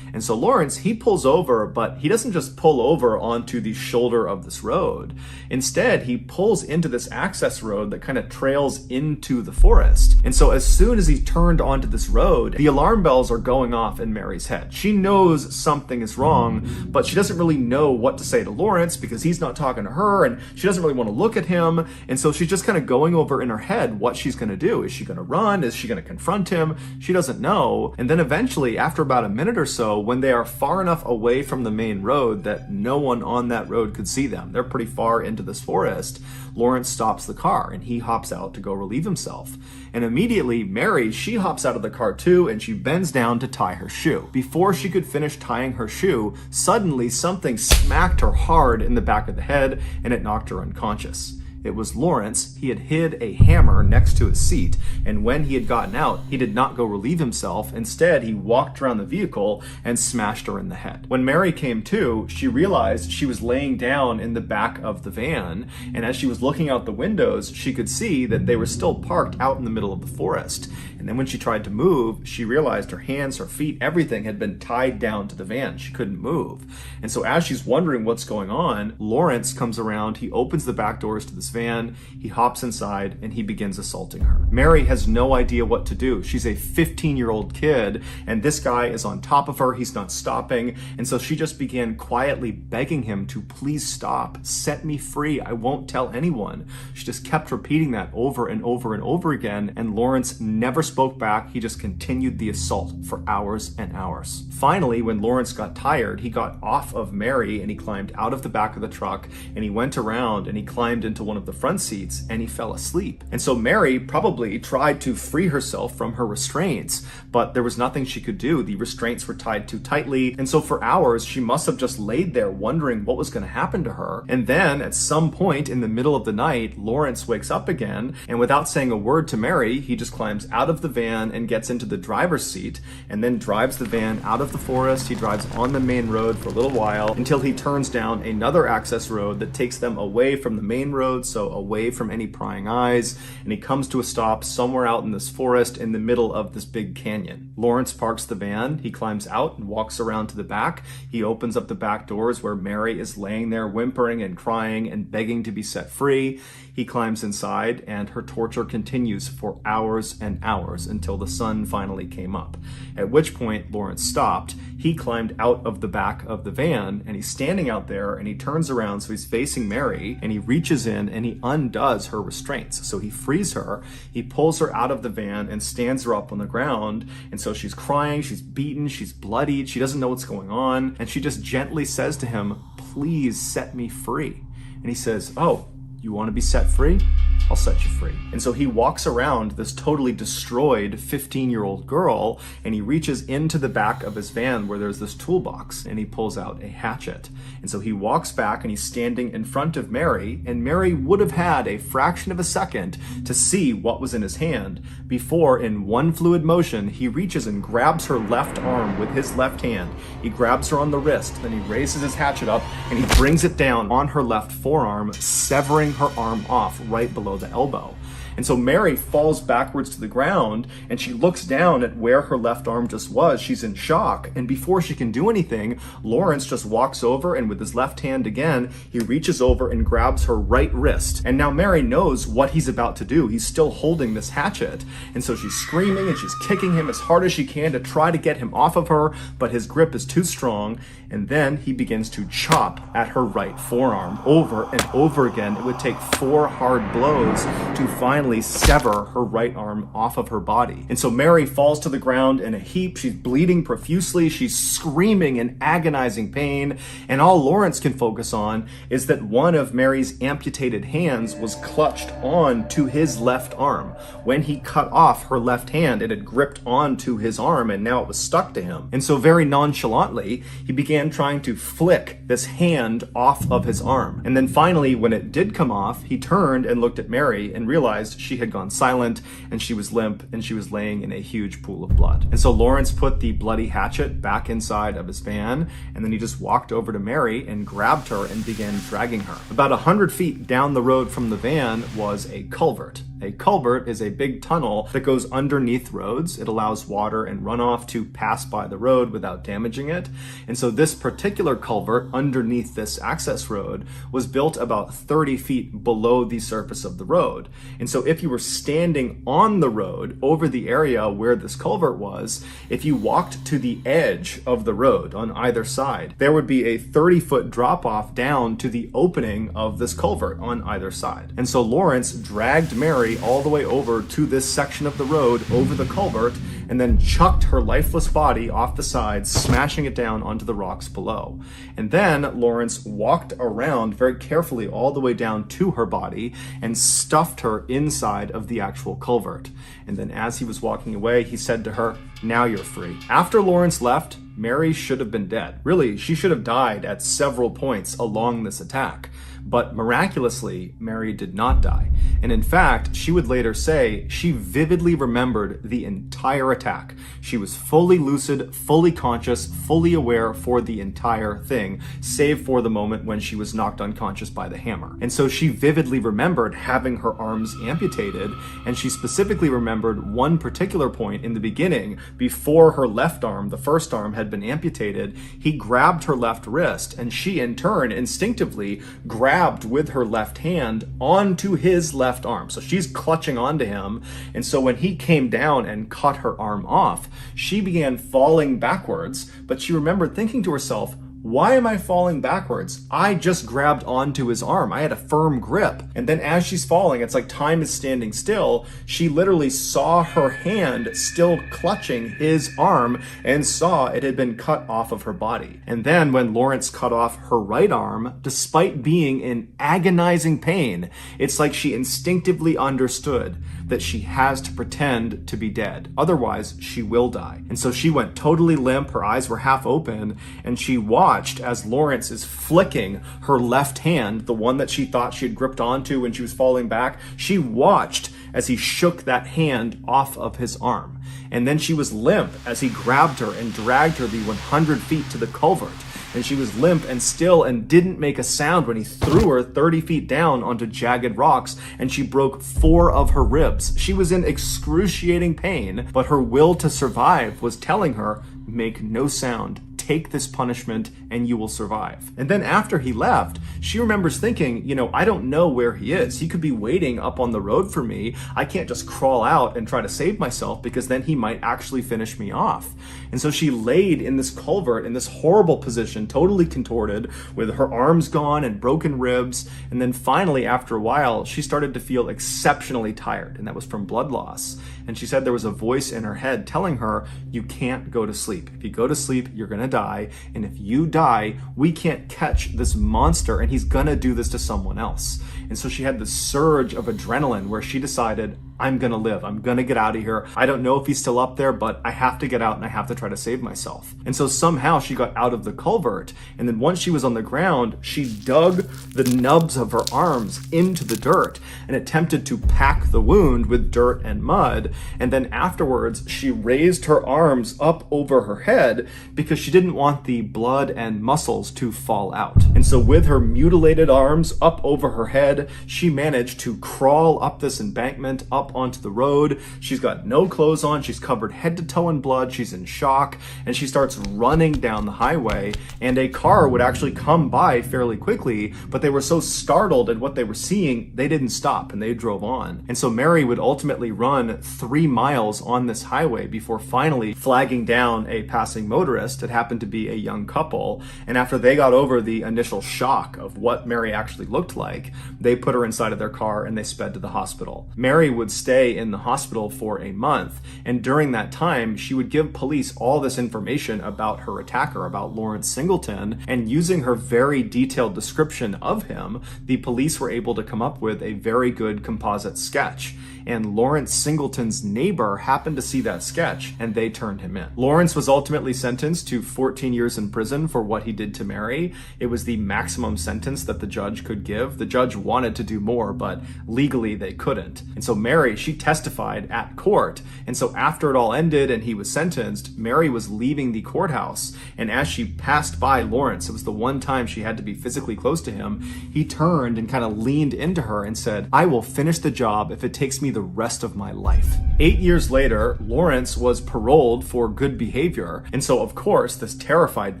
And so Lawrence, he pulls over, but he doesn't just pull over onto the shoulder of this road. Instead, he pulls into this access road that kind of trails into the forest. And so as soon as he turned onto this road, the alarm bells are going off in Mary's head. She knows something is wrong, but she doesn't really know what to say to Lawrence because he's not talking to her, and she doesn't really want to look at him. And so she's just kind of going over in her head what she's going to do. Is she going to run? Is she going to confront him? She doesn't know. And then eventually, after about a minute or so, when they are far enough away from the main road that no one on that road could see them, they're pretty far into this forest, Lawrence stops the car and he hops out to go relieve himself. And immediately, Mary, she hops out of the car too, and she bends down to tie her shoe. Before she could finish tying her shoe, suddenly something smacked her hard in the back of the head and it knocked her unconscious. It was Lawrence. He had hid a hammer next to his seat, and when he had gotten out, he did not go relieve himself. Instead, he walked around the vehicle and smashed her in the head. When Mary came to, she realized she was laying down in the back of the van, and as she was looking out the windows, she could see that they were still parked out in the middle of the forest. And then when she tried to move, she realized her hands, her feet, everything had been tied down to the van. She couldn't move. And so as she's wondering what's going on, Lawrence comes around, he opens the back doors to this van, he hops inside, and he begins assaulting her. Mary has no idea what to do. She's a 15-year-old kid, and this guy is on top of her. He's not stopping. And so she just began quietly begging him to please stop, set me free. I won't tell anyone. She just kept repeating that over and over and over again, and Lawrence never spoke back. He just continued the assault for hours and hours. Finally, when Lawrence got tired, he got off of Mary and he climbed out of the back of the truck and he went around and he climbed into one of the front seats and he fell asleep. And so Mary probably tried to free herself from her restraints, but there was nothing she could do. The restraints were tied too tightly. And so for hours, she must have just laid there wondering what was going to happen to her. And then at some point in the middle of the night, Lawrence wakes up again, and without saying a word to Mary, he just climbs out of the van and gets into the driver's seat and then drives the van out of the forest. He drives on the main road for a little while until he turns down another access road that takes them away from the main road, so away from any prying eyes, and he comes to a stop somewhere out in this forest in the middle of this big canyon. Lawrence parks the van, he climbs out and walks around to the back. He opens up the back doors where Mary is laying there whimpering and crying and begging to be set free. He climbs inside and her torture continues for hours and hours until the sun finally came up, at which point Lawrence stopped. He climbed out of the back of the van and he's standing out there and he turns around, so he's facing Mary, and he reaches in and he undoes her restraints. So he frees her, he pulls her out of the van and stands her up on the ground. And so she's crying, she's beaten, she's bloodied, she doesn't know what's going on. And she just gently says to him, "Please set me free." And he says, "Oh, you want to be set free? I'll set you free." And so he walks around this totally destroyed 15-year-old girl and he reaches into the back of his van where there's this toolbox and he pulls out a hatchet. And so he walks back and he's standing in front of Mary, and Mary would have had a fraction of a second to see what was in his hand before, in one fluid motion, he reaches and grabs her left arm with his left hand. He grabs her on the wrist, then he raises his hatchet up and he brings it down on her left forearm, severing her arm off right below the elbow. And so Mary falls backwards to the ground and she looks down at where her left arm just was. She's in shock. And before she can do anything, Lawrence just walks over and with his left hand again, he reaches over and grabs her right wrist. And now Mary knows what he's about to do. He's still holding this hatchet. And so she's screaming and she's kicking him as hard as she can to try to get him off of her, but his grip is too strong. And then he begins to chop at her right forearm over and over again. It would take 4 hard blows to finally sever her right arm off of her body. And so Mary falls to the ground in a heap. She's bleeding profusely. She's screaming in agonizing pain. And all Lawrence can focus on is that one of Mary's amputated hands was clutched on to his left arm. When he cut off her left hand, it had gripped onto his arm and now it was stuck to him. And so very nonchalantly, he began trying to flick this hand off of his arm. And then finally, when it did come off, he turned and looked at Mary and realized she had gone silent and she was limp and she was laying in a huge pool of blood. And so Lawrence put the bloody hatchet back inside of his van, and then he just walked over to Mary and grabbed her and began dragging her. About 100 feet down the road from the van was a culvert. A culvert is a big tunnel that goes underneath roads. It allows water and runoff to pass by the road without damaging it. And so this particular culvert underneath this access road was built about 30 feet below the surface of the road. And so if you were standing on the road over the area where this culvert was, if you walked to the edge of the road on either side, there would be a 30-foot drop-off down to the opening of this culvert on either side. And so Lawrence dragged Mary all the way over to this section of the road over the culvert and then chucked her lifeless body off the side, smashing it down onto the rocks below. And then Lawrence walked around very carefully all the way down to her body and stuffed her inside of the actual culvert. And then as he was walking away, he said to her, "Now you're free." After Lawrence left, Mary should have been dead. Really, she should have died at several points along this attack. But miraculously, Mary did not die. And in fact, she would later say she vividly remembered the entire attack. She was fully lucid, fully conscious, fully aware for the entire thing, save for the moment when she was knocked unconscious by the hammer. And so she vividly remembered having her arms amputated, and she specifically remembered one particular point in the beginning, before her left arm, the first arm, had been amputated. He grabbed her left wrist, and she in turn instinctively grabbed with her left hand onto his left arm. So she's clutching onto him. And so when he came down and cut her arm off, she began falling backwards, but she remembered thinking to herself, "Why am I falling backwards? I just grabbed onto his arm. I had a firm grip." And then as she's falling, it's like time is standing still. She literally saw her hand still clutching his arm and saw it had been cut off of her body. And then when Lawrence cut off her right arm, despite being in agonizing pain, it's like she instinctively understood that she has to pretend to be dead. Otherwise, she will die. And so she went totally limp. Her eyes were half open, and she watched as Lawrence is flicking her left hand, the one that she thought she had gripped onto when she was falling back. She watched as he shook that hand off of his arm. And then she was limp as he grabbed her and dragged her the 100 feet to the culvert. And she was limp and still and didn't make a sound when he threw her 30 feet down onto jagged rocks, and she broke 4 of her ribs. She was in excruciating pain, but her will to survive was telling her, "Make no sound. Take this punishment and you will survive." And then after he left, she remembers thinking, I don't know where he is. He could be waiting up on the road for me. I can't just crawl out and try to save myself, because then he might actually finish me off. And so she laid in this culvert in this horrible position, totally contorted, with her arms gone and broken ribs. And then finally, after a while, she started to feel exceptionally tired, and that was from blood loss. And she said there was a voice in her head telling her, "You can't go to sleep. If you go to sleep, you're gonna die. And if you die, we can't catch this monster, and he's gonna do this to someone else." And so she had this surge of adrenaline where she decided, I'm gonna live. I'm gonna get out of here. I don't know if he's still up there, but I have to get out and I have to try to save myself. And so somehow she got out of the culvert. And then once she was on the ground, she dug the nubs of her arms into the dirt and attempted to pack the wound with dirt and mud. And then afterwards, she raised her arms up over her head because she didn't want the blood and muscles to fall out. And so with her mutilated arms up over her head, she managed to crawl up this embankment, up onto the road. She's got no clothes on. She's covered head to toe in blood. She's in shock, and she starts running down the highway, and a car would actually come by fairly quickly, but they were so startled at what they were seeing, they didn't stop and they drove on. And so Mary would ultimately run 3 miles on this highway before finally flagging down a passing motorist. It happened to be a young couple, and after they got over the initial shock of what Mary actually looked like, they put her inside of their car and they sped to the hospital. Mary would stay in the hospital for a month, and during that time she would give police all this information about her attacker, about Lawrence Singleton, and using her very detailed description of him, the police were able to come up with a very good composite sketch. And Lawrence Singleton's neighbor happened to see that sketch, and they turned him in. Lawrence was ultimately sentenced to 14 years in prison for what he did to Mary. It was the maximum sentence that the judge could give. The judge wanted wanted to do more, but legally they couldn't. And so Mary, she testified at court. And so after it all ended and he was sentenced, Mary was leaving the courthouse. And as she passed by Lawrence, it was the one time she had to be physically close to him, he turned and kind of leaned into her and said, "I will finish the job if it takes me the rest of my life." 8 years later, Lawrence was paroled for good behavior. And so, of course, this terrified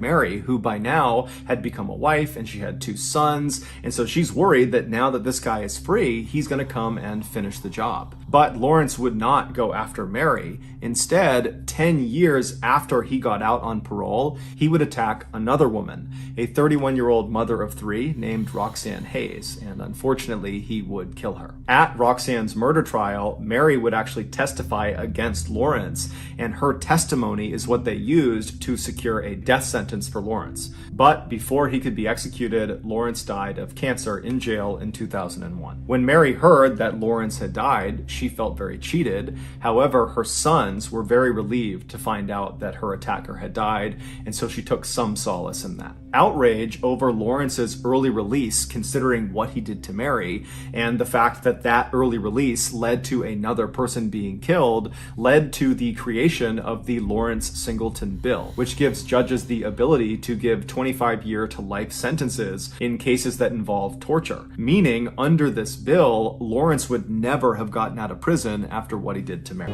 Mary, who by now had become a wife and she had 2 sons. And so she's worried that now that this guy is free, he's going to come and finish the job. But Lawrence would not go after Mary. Instead, 10 years after he got out on parole, he would attack another woman, a 31-year-old mother of 3 named Roxanne Hayes, and unfortunately, he would kill her. At Roxanne's murder trial, Mary would actually testify against Lawrence, and her testimony is what they used to secure a death sentence for Lawrence. But before he could be executed, Lawrence died of cancer in jail in 2001. When Mary heard that Lawrence had died, she felt very cheated. However, her sons were very relieved to find out that her attacker had died, and so she took some solace in that. Outrage over Lawrence's early release, considering what he did to Mary, and the fact that that early release led to another person being killed, led to the creation of the Lawrence Singleton Bill, which gives judges the ability to give 25-year to life sentences in cases that involve torture. Meaning, under this bill, Lawrence would never have gotten out of prison after what he did to Mary.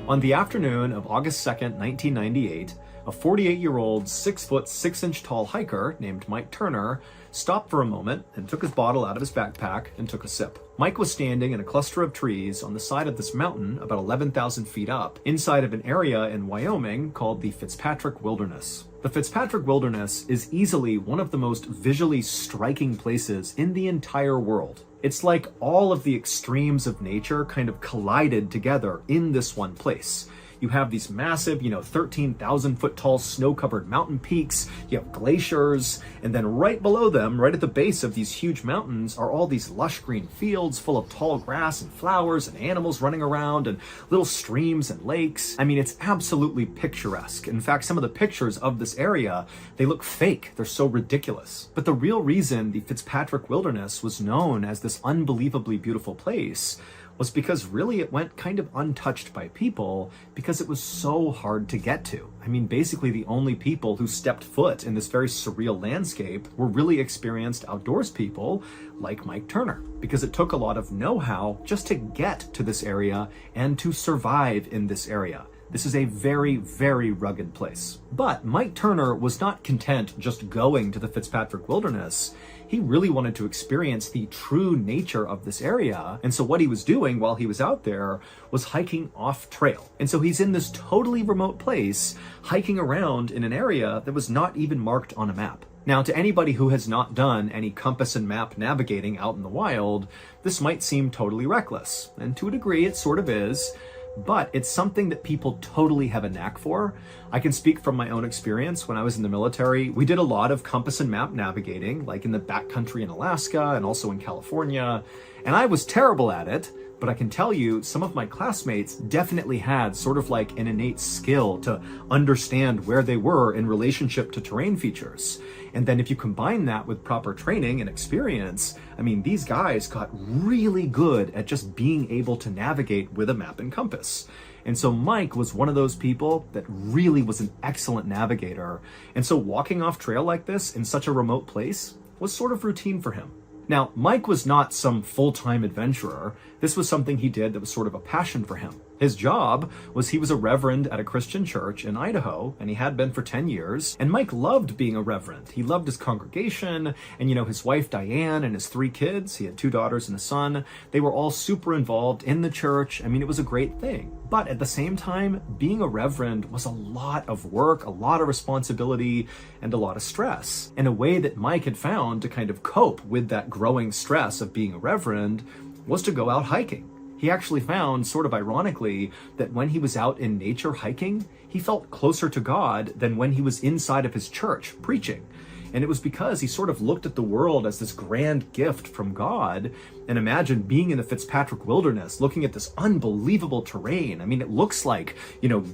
On the afternoon of August 2nd, 1998, a 48-year-old, 6-foot, 6-inch tall hiker named Mike Turner stopped for a moment and took his bottle out of his backpack and took a sip. Mike was standing in a cluster of trees on the side of this mountain about 11,000 feet up, inside of an area in Wyoming called the Fitzpatrick Wilderness. The Fitzpatrick Wilderness is easily one of the most visually striking places in the entire world. It's like all of the extremes of nature kind of collided together in this one place. You have these massive, 13,000 foot tall snow-covered mountain peaks, you have glaciers, and then right below them, right at the base of these huge mountains, are all these lush green fields full of tall grass and flowers and animals running around and little streams and lakes. I mean, it's absolutely picturesque. In fact, some of the pictures of this area, they look fake. They're so ridiculous. But the real reason the Fitzpatrick Wilderness was known as this unbelievably beautiful place was because really it went kind of untouched by people because it was so hard to get to. I mean, basically the only people who stepped foot in this very surreal landscape were really experienced outdoors people like Mike Turner, because it took a lot of know-how just to get to this area and to survive in this area. This is a very, very rugged place. But Mike Turner was not content just going to the Fitzpatrick Wilderness. He really wanted to experience the true nature of this area. And so what he was doing while he was out there was hiking off trail. And so he's in this totally remote place, hiking around in an area that was not even marked on a map. Now, to anybody who has not done any compass and map navigating out in the wild, this might seem totally reckless. And to a degree, it sort of is. But it's something that people totally have a knack for. I can speak from my own experience. When I was in the military, we did a lot of compass and map navigating, like in the backcountry in Alaska and also in California. And I was terrible at it, but I can tell you some of my classmates definitely had sort of like an innate skill to understand where they were in relationship to terrain features. And then if you combine that with proper training and experience, I mean, these guys got really good at just being able to navigate with a map and compass. And so Mike was one of those people that really was an excellent navigator. And so walking off trail like this in such a remote place was sort of routine for him. Now, Mike was not some full-time adventurer. This was something he did that was sort of a passion for him. His job was he was a reverend at a Christian church in Idaho, and he had been for 10 years. And Mike loved being a reverend. He loved his congregation, and his wife Diane and his 3 kids, he had 2 daughters and a son, they were all super involved in the church. I mean, it was a great thing. But at the same time, being a reverend was a lot of work, a lot of responsibility, and a lot of stress. And a way that Mike had found to kind of cope with that growing stress of being a reverend was to go out hiking. He actually found, sort of ironically, that when he was out in nature hiking, he felt closer to God than when he was inside of his church preaching. And it was because he sort of looked at the world as this grand gift from God. And imagine being in the Fitzpatrick Wilderness, looking at this unbelievable terrain. I mean, it looks like,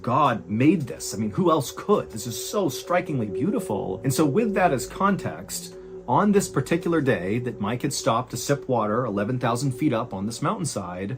God made this. I mean, who else could? This is so strikingly beautiful. And so with that as context, on this particular day that Mike had stopped to sip water 11,000 feet up on this mountainside,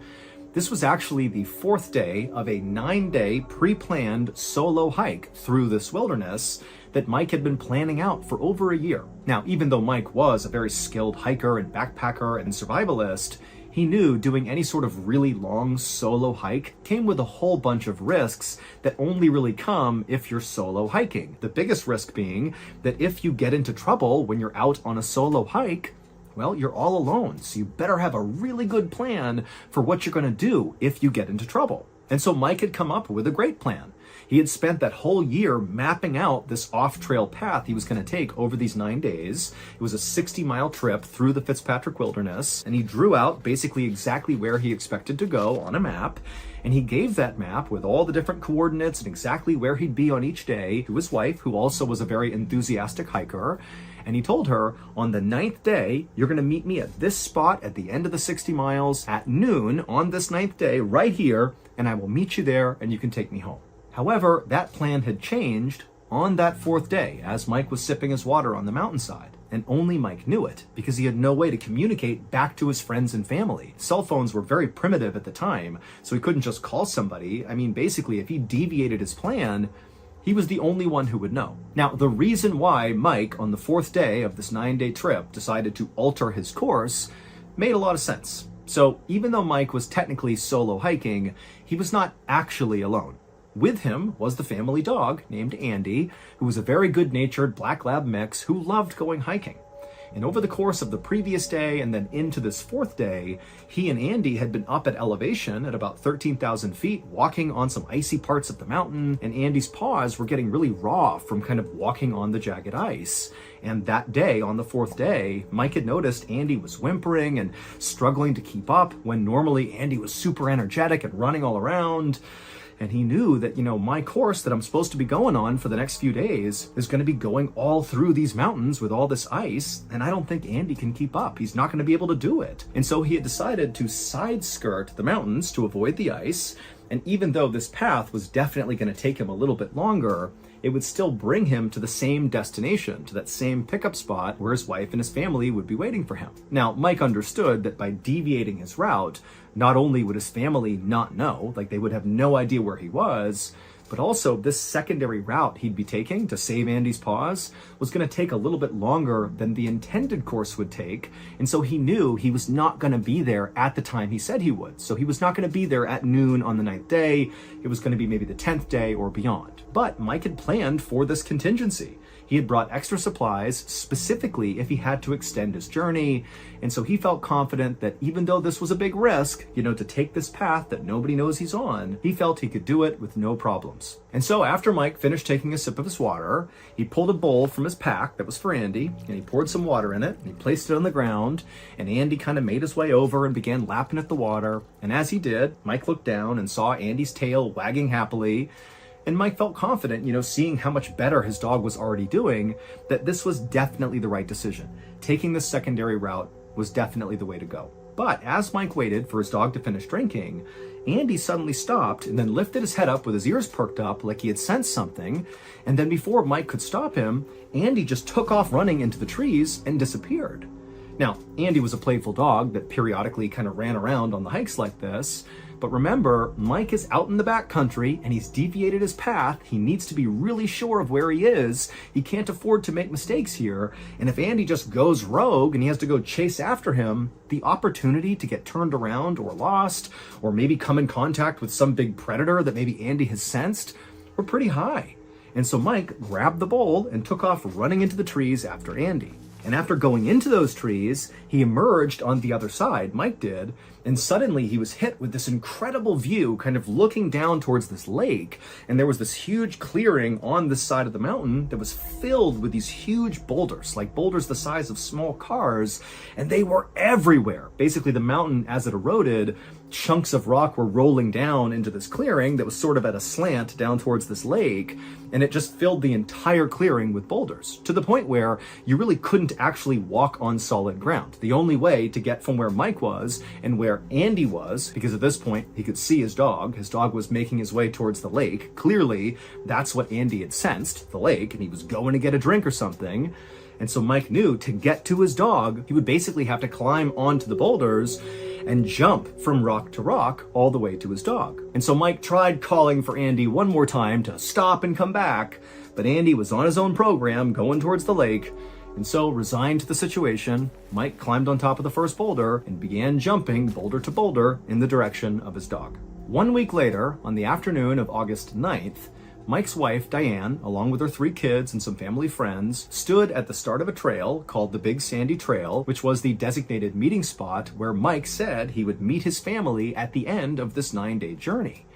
this was actually the 4th day of a 9-day pre-planned solo hike through this wilderness that Mike had been planning out for over a year. Now, even though Mike was a very skilled hiker and backpacker and survivalist, he knew doing any sort of really long solo hike came with a whole bunch of risks that only really come if you're solo hiking. The biggest risk being that if you get into trouble when you're out on a solo hike, well, you're all alone, so you better have a really good plan for what you're going to do if you get into trouble. And so Mike had come up with a great plan. He had spent that whole year mapping out this off-trail path he was going to take over these 9 days. It was a 60-mile trip through the Fitzpatrick Wilderness, and he drew out basically exactly where he expected to go on a map, and he gave that map with all the different coordinates and exactly where he'd be on each day to his wife, who also was a very enthusiastic hiker. And he told her, on the 9th day, you're going to meet me at this spot at the end of the 60 miles at noon on this 9th day right here, and I will meet you there and you can take me home. However, that plan had changed on that 4th day as Mike was sipping his water on the mountainside. And only Mike knew it because he had no way to communicate back to his friends and family. Cell phones were very primitive at the time, so he couldn't just call somebody. I mean, basically, if he deviated his plan, he was the only one who would know. Now, the reason why Mike, on the 4th day of this 9-day trip, decided to alter his course made a lot of sense. So even though Mike was technically solo hiking, he was not actually alone. With him was the family dog named Andy, who was a very good-natured black lab mix who loved going hiking. And over the course of the previous day and then into this 4th day, he and Andy had been up at elevation at about 13,000 feet, walking on some icy parts of the mountain, and Andy's paws were getting really raw from kind of walking on the jagged ice. And that day, on the 4th day, Mike had noticed Andy was whimpering and struggling to keep up when normally Andy was super energetic and running all around. And he knew that, my course that I'm supposed to be going on for the next few days is going to be going all through these mountains with all this ice, and I don't think Andy can keep up. He's not going to be able to do it. And so he had decided to side skirt the mountains to avoid the ice, and even though this path was definitely going to take him a little bit longer, it would still bring him to the same destination, to that same pickup spot where his wife and his family would be waiting for him. Now, Mike understood that by deviating his route, not only would his family not know, like they would have no idea where he was, but also this secondary route he'd be taking to save Andy's paws was going to take a little bit longer than the intended course would take. And so he knew he was not going to be there at the time he said he would. So he was not going to be there at noon on the 9th day. It was going to be maybe the 10th day or beyond. But Mike had planned for this contingency. He had brought extra supplies specifically if he had to extend his journey. And so he felt confident that even though this was a big risk, to take this path that nobody knows he's on, he felt he could do it with no problems. And so after Mike finished taking a sip of his water, he pulled a bowl from his pack that was for Andy, and he poured some water in it, and he placed it on the ground, and Andy kind of made his way over and began lapping at the water. And as he did, Mike looked down and saw Andy's tail wagging happily. And Mike felt confident, seeing how much better his dog was already doing, that this was definitely the right decision. Taking this secondary route was definitely the way to go. But as Mike waited for his dog to finish drinking, Andy suddenly stopped and then lifted his head up with his ears perked up like he had sensed something. And then before Mike could stop him, Andy just took off running into the trees and disappeared. Now, Andy was a playful dog that periodically kind of ran around on the hikes like this. But remember, Mike is out in the backcountry and he's deviated his path. He needs to be really sure of where he is. He can't afford to make mistakes here. And if Andy just goes rogue and he has to go chase after him, the opportunity to get turned around or lost, or maybe come in contact with some big predator that maybe Andy has sensed, were pretty high. And so Mike grabbed the bowl and took off running into the trees after Andy. And after going into those trees, he emerged on the other side, Mike did, and suddenly he was hit with this incredible view, kind of looking down towards this lake, and there was this huge clearing on this side of the mountain that was filled with these huge boulders, like boulders the size of small cars, and they were everywhere. Basically, the mountain, as it eroded, chunks of rock were rolling down into this clearing that was sort of at a slant down towards this lake, and it just filled the entire clearing with boulders, to the point where you really couldn't actually walk on solid ground. The only way to get from where Mike was and where where Andy was, because at this point he could see his dog. His dog was making his way towards the lake. Clearly, that's what Andy had sensed, the lake, and he was going to get a drink or something. And so Mike knew to get to his dog, he would basically have to climb onto the boulders and jump from rock to rock all the way to his dog. And so Mike tried calling for Andy one more time to stop and come back, but Andy was on his own program going towards the lake. And so, resigned to the situation, Mike climbed on top of the first boulder and began jumping boulder to boulder in the direction of his dog. 1 week later, on the afternoon of August 9th, Mike's wife, Diane, along with her 3 kids and some family friends, stood at the start of a trail called the Big Sandy Trail, which was the designated meeting spot where Mike said he would meet his family at the end of this 9-day journey.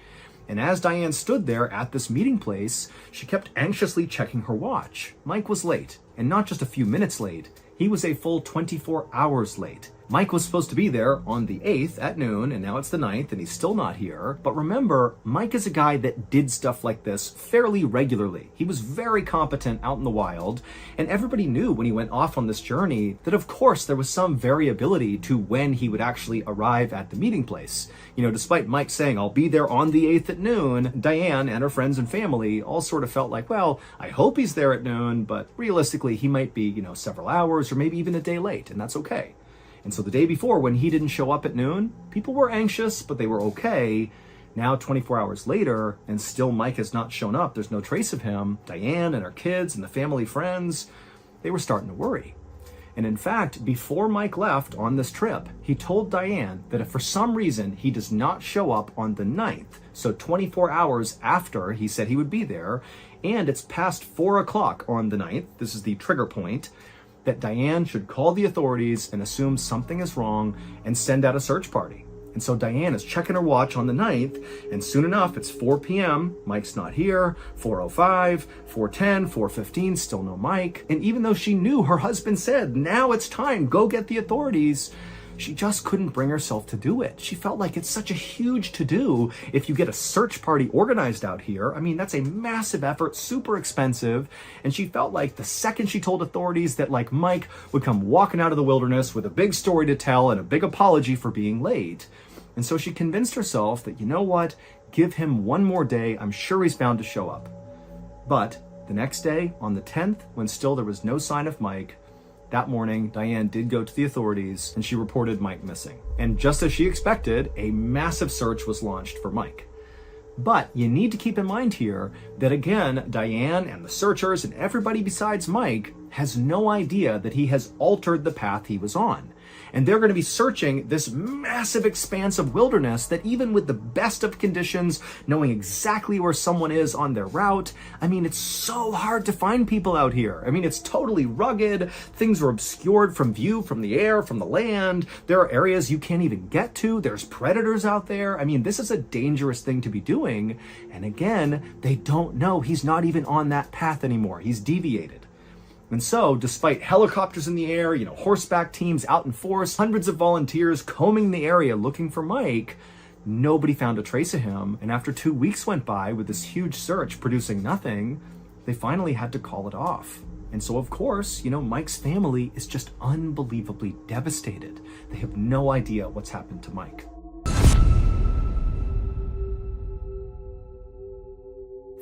And as Diane stood there at this meeting place, she kept anxiously checking her watch. Mike was late, and not just a few minutes late. He was a full 24 hours late. Mike was supposed to be there on the 8th at noon, and now it's the 9th, and he's still not here. But remember, Mike is a guy that did stuff like this fairly regularly. He was very competent out in the wild, and everybody knew when he went off on this journey that, of course, there was some variability to when he would actually arrive at the meeting place. You know, despite Mike saying, "I'll be there on the 8th at noon," Diane and her friends and family all sort of felt like, well, I hope he's there at noon, but realistically, he might be, several hours or maybe even a day late, and that's okay. And so the day before, when he didn't show up at noon, people were anxious, but they were okay. Now, 24 hours later, and still Mike has not shown up, there's no trace of him, Diane and her kids and the family friends, they were starting to worry. And in fact, before Mike left on this trip, he told Diane that if for some reason he does not show up on the 9th, so 24 hours after he said he would be there, and it's past 4 o'clock on the 9th, this is the trigger point, that Diane should call the authorities and assume something is wrong and send out a search party. And so Diane is checking her watch on the 9th, and soon enough, it's 4 p.m. Mike's not here. 4:05, 4:10, 4:15, still no Mike. And even though she knew her husband said, "Now it's time, go get the authorities," she just couldn't bring herself to do it. She felt like it's such a huge to-do if you get a search party organized out here. I mean, that's a massive effort, super expensive. And she felt like the second she told authorities that Mike would come walking out of the wilderness with a big story to tell and a big apology for being late. And so she convinced herself that, you know what, give him one more day, I'm sure he's bound to show up. But the next day, on the 10th, when still there was no sign of Mike, that morning, Diane did go to the authorities and she reported Mike missing. And just as she expected, a massive search was launched for Mike. But you need to keep in mind here that again, Diane and the searchers and everybody besides Mike has no idea that he has altered the path he was on. And they're going to be searching this massive expanse of wilderness that even with the best of conditions, knowing exactly where someone is on their route, I mean, it's so hard to find people out here. I mean, it's totally rugged. Things are obscured from view, from the air, from the land. There are areas you can't even get to. There's predators out there. I mean, this is a dangerous thing to be doing. And again, they don't know he's not even on that path anymore. He's deviated. And so, despite helicopters in the air, horseback teams out in force, hundreds of volunteers combing the area looking for Mike, nobody found a trace of him. And after 2 weeks went by with this huge search producing nothing, they finally had to call it off. And so, of course, Mike's family is just unbelievably devastated. They have no idea what's happened to Mike.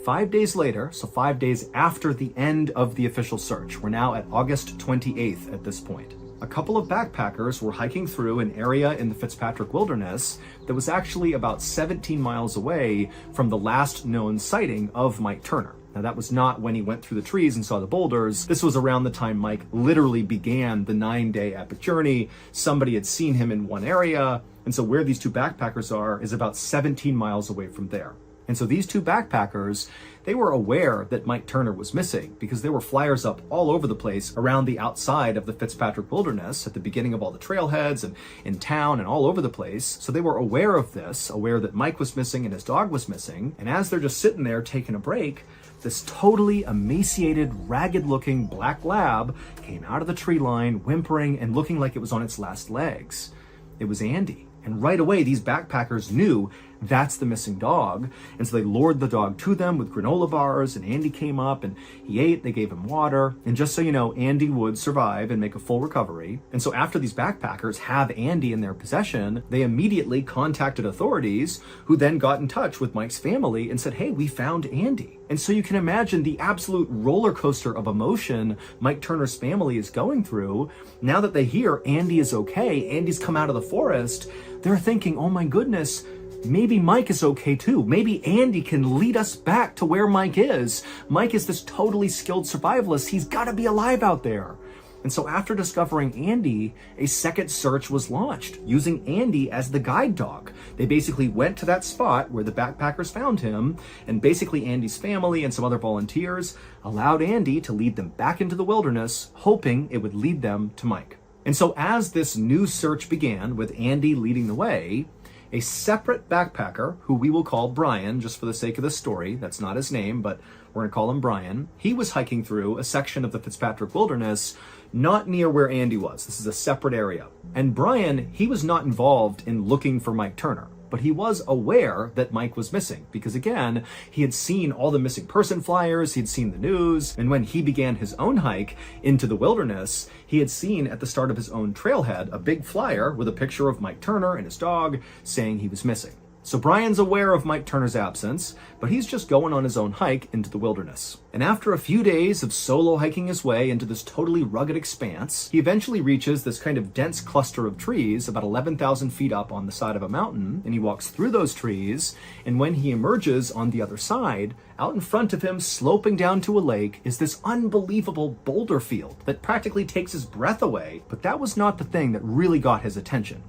5 days later, so 5 days after the end of the official search, we're now at August 28th at this point. A couple of backpackers were hiking through an area in the Fitzpatrick Wilderness that was actually about 17 miles away from the last known sighting of Mike Turner. Now, that was not when he went through the trees and saw the boulders. This was around the time Mike literally began the 9-day epic journey. Somebody had seen him in one area, and so where these two backpackers are is about 17 miles away from there. And so these two backpackers, they were aware that Mike Turner was missing because there were flyers up all over the place around the outside of the Fitzpatrick Wilderness at the beginning of all the trailheads and in town and all over the place. So they were aware of this, aware that Mike was missing and his dog was missing. And as they're just sitting there taking a break, this totally emaciated, ragged-looking black lab came out of the tree line, whimpering and looking like it was on its last legs. It was Andy. And right away, these backpackers knew that's the missing dog. And so they lured the dog to them with granola bars, and Andy came up and he ate, they gave him water. And just so you know, Andy would survive and make a full recovery. And so after these backpackers have Andy in their possession, they immediately contacted authorities, who then got in touch with Mike's family and said, hey, we found Andy. And so you can imagine the absolute roller coaster of emotion Mike Turner's family is going through. Now that they hear Andy is okay, Andy's come out of the forest, they're thinking, oh my goodness, maybe Mike is okay too. Maybe Andy can lead us back to where Mike is. Mike is this totally skilled survivalist. He's got to be alive out there. And so after discovering Andy, a second search was launched using Andy as the guide dog. They basically went to that spot where the backpackers found him, and basically Andy's family and some other volunteers allowed Andy to lead them back into the wilderness, hoping it would lead them to Mike. And so as this new search began with Andy leading the way, a separate backpacker, who we will call Brian, just for the sake of the story, that's not his name, but we're going to call him Brian, he was hiking through a section of the Fitzpatrick Wilderness, not near where Andy was. This is a separate area. And Brian, he was not involved in looking for Mike Turner, but he was aware that Mike was missing because, again, he had seen all the missing person flyers, he'd seen the news, and when he began his own hike into the wilderness, he had seen at the start of his own trailhead a big flyer with a picture of Mike Turner and his dog saying he was missing. So Brian's aware of Mike Turner's absence, but he's just going on his own hike into the wilderness. And after a few days of solo hiking his way into this totally rugged expanse, he eventually reaches this kind of dense cluster of trees about 11,000 feet up on the side of a mountain, and he walks through those trees, and when he emerges on the other side, out in front of him, sloping down to a lake, is this unbelievable boulder field that practically takes his breath away. But that was not the thing that really got his attention.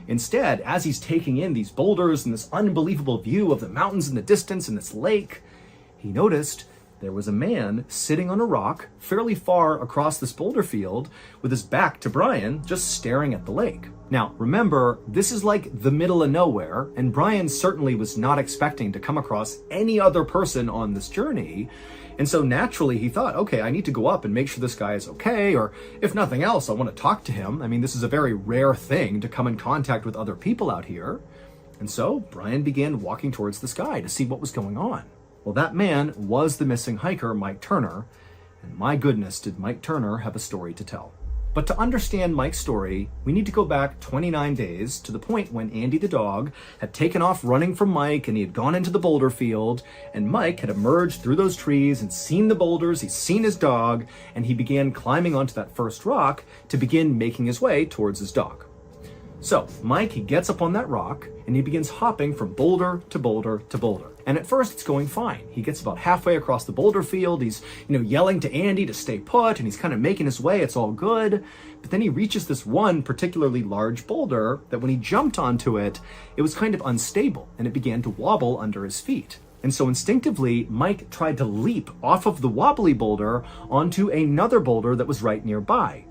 Instead, as he's taking in these boulders and this unbelievable view of the mountains in the distance and this lake, he noticed there was a man sitting on a rock fairly far across this boulder field with his back to Brian, just staring at the lake. Now, remember, this is like the middle of nowhere, and Brian certainly was not expecting to come across any other person on this journey. And so naturally he thought, okay, I need to go up and make sure this guy is okay, or if nothing else, I want to talk to him. I mean, this is a very rare thing to come in contact with other people out here. And so Brian began walking towards this guy to see what was going on. Well, that man was the missing hiker, Mike Turner, and my goodness, did Mike Turner have a story to tell. But to understand Mike's story, we need to go back 29 days to the point when Andy the dog had taken off running from Mike and he had gone into the boulder field, and Mike had emerged through those trees and seen the boulders, he's seen his dog, and he began climbing onto that first rock to begin making his way towards his dog. So Mike, he gets up on that rock and he begins hopping from boulder to boulder to boulder. And at first it's going fine. He gets about halfway across the boulder field. He's, yelling to Andy to stay put, and he's kind of making his way. It's all good. But then he reaches this one particularly large boulder that when he jumped onto it, it was kind of unstable and it began to wobble under his feet. And so instinctively, Mike tried to leap off of the wobbly boulder onto another boulder that was right nearby.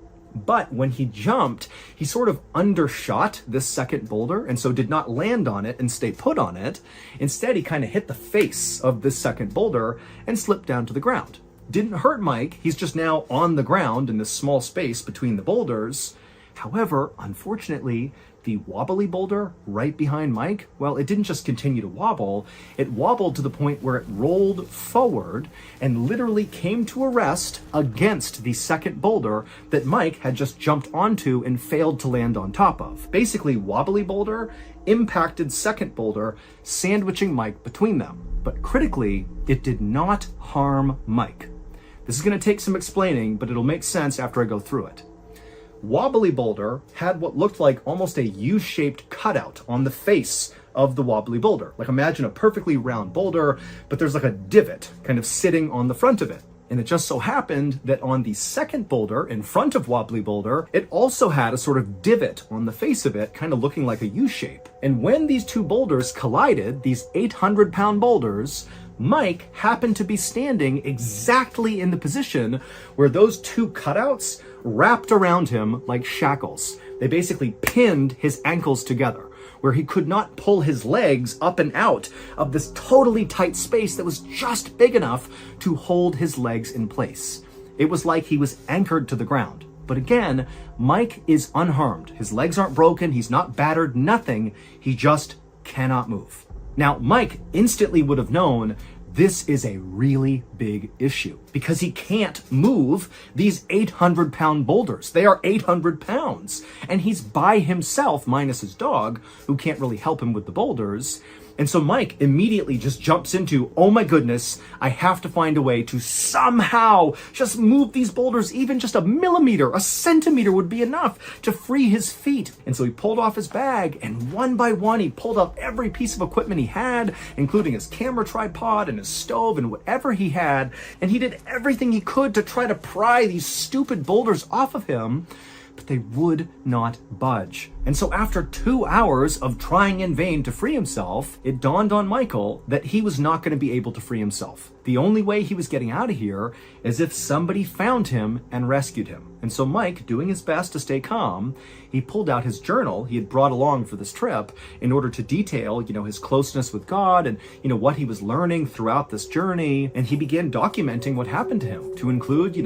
But when he jumped, he sort of undershot this second boulder and so did not land on it and stay put on it. Instead, he kind of hit the face of this second boulder and slipped down to the ground. Didn't hurt Mike, he's just now on the ground in this small space between the boulders. However, unfortunately, the wobbly boulder right behind Mike, well, it didn't just continue to wobble, it wobbled to the point where it rolled forward and literally came to a rest against the second boulder that Mike had just jumped onto and failed to land on top of. Basically, wobbly boulder impacted second boulder, sandwiching Mike between them. But critically, it did not harm Mike. This is going to take some explaining, but it'll make sense after I go through it. Wobbly boulder had what looked like almost a U-shaped cutout on the face of the wobbly boulder. Like imagine a perfectly round boulder, but there's like a divot kind of sitting on the front of it. And it just so happened that on the second boulder in front of wobbly boulder, it also had a sort of divot on the face of it, kind of looking like a U-shape. And when these two boulders collided, these 800-pound boulders, Mike happened to be standing exactly in the position where those two cutouts wrapped around him like shackles. They basically pinned his ankles together, where he could not pull his legs up and out of this totally tight space that was just big enough to hold his legs in place. It was like he was anchored to the ground. But again, Mike is unharmed. His legs aren't broken, he's not battered, nothing. He just cannot move. Now, Mike instantly would have known this is a really big issue because he can't move these 800-pound boulders. They are 800 pounds, and he's by himself, minus his dog, who can't really help him with the boulders. And so Mike immediately just jumps into, oh my goodness, I have to find a way to somehow just move these boulders. Even just a millimeter, a centimeter would be enough to free his feet. And so he pulled off his bag, and one by one, he pulled out every piece of equipment he had, including his camera tripod and his stove and whatever he had. And he did everything he could to try to pry these stupid boulders off of him, but they would not budge. And so after 2 hours of trying in vain to free himself, it dawned on Michael that he was not going to be able to free himself. The only way he was getting out of here is if somebody found him and rescued him. And so Mike, doing his best to stay calm, he pulled out his journal he had brought along for this trip in order to detail, his closeness with God and, what he was learning throughout this journey. And he began documenting what happened to him, to include,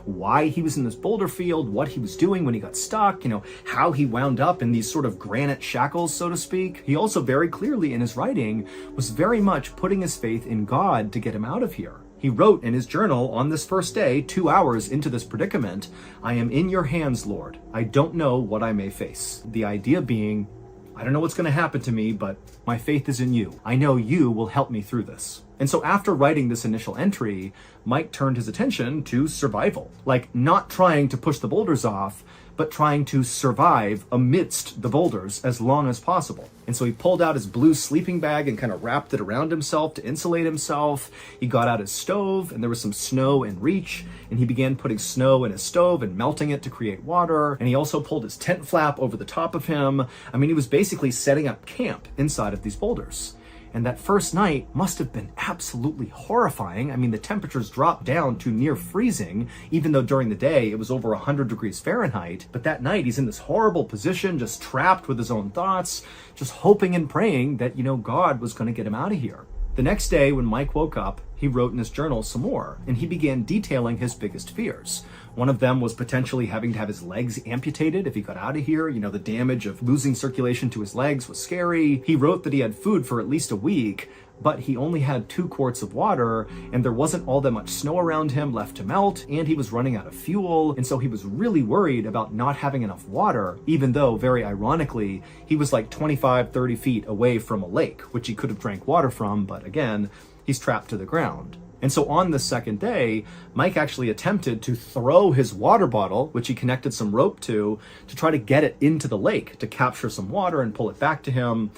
why he was in this boulder field, what he was doing when he got stuck, how he wound up in these sort of granite shackles, so to speak. He also very clearly in his writing was very much putting his faith in God to get him out of here. He wrote in his journal on this first day, 2 hours into this predicament, "I am in your hands, Lord. I don't know what I may face." The idea being, I don't know what's going to happen to me, but my faith is in you. I know you will help me through this. And so after writing this initial entry, Mike turned his attention to survival, like not trying to push the boulders off, but trying to survive amidst the boulders as long as possible. And so he pulled out his blue sleeping bag and kind of wrapped it around himself to insulate himself. He got out his stove, and there was some snow in reach, and he began putting snow in his stove and melting it to create water. And he also pulled his tent flap over the top of him. I mean, he was basically setting up camp inside of these boulders. And that first night must have been absolutely horrifying. I mean, the temperatures dropped down to near freezing, even though during the day it was over 100 degrees Fahrenheit. But that night he's in this horrible position, just trapped with his own thoughts, just hoping and praying that, God was going to get him out of here. The next day when Mike woke up, he wrote in his journal some more, and he began detailing his biggest fears. One of them was potentially having to have his legs amputated if he got out of here. The damage of losing circulation to his legs was scary. He wrote that he had food for at least a week, but he only had 2 quarts of water, and there wasn't all that much snow around him left to melt, and he was running out of fuel. And so he was really worried about not having enough water, even though, very ironically, he was like 25, 30 feet away from a lake, which he could have drank water from, but again, he's trapped to the ground. And so on the second day, Mike actually attempted to throw his water bottle, which he connected some rope to try to get it into the lake, to capture some water and pull it back to him.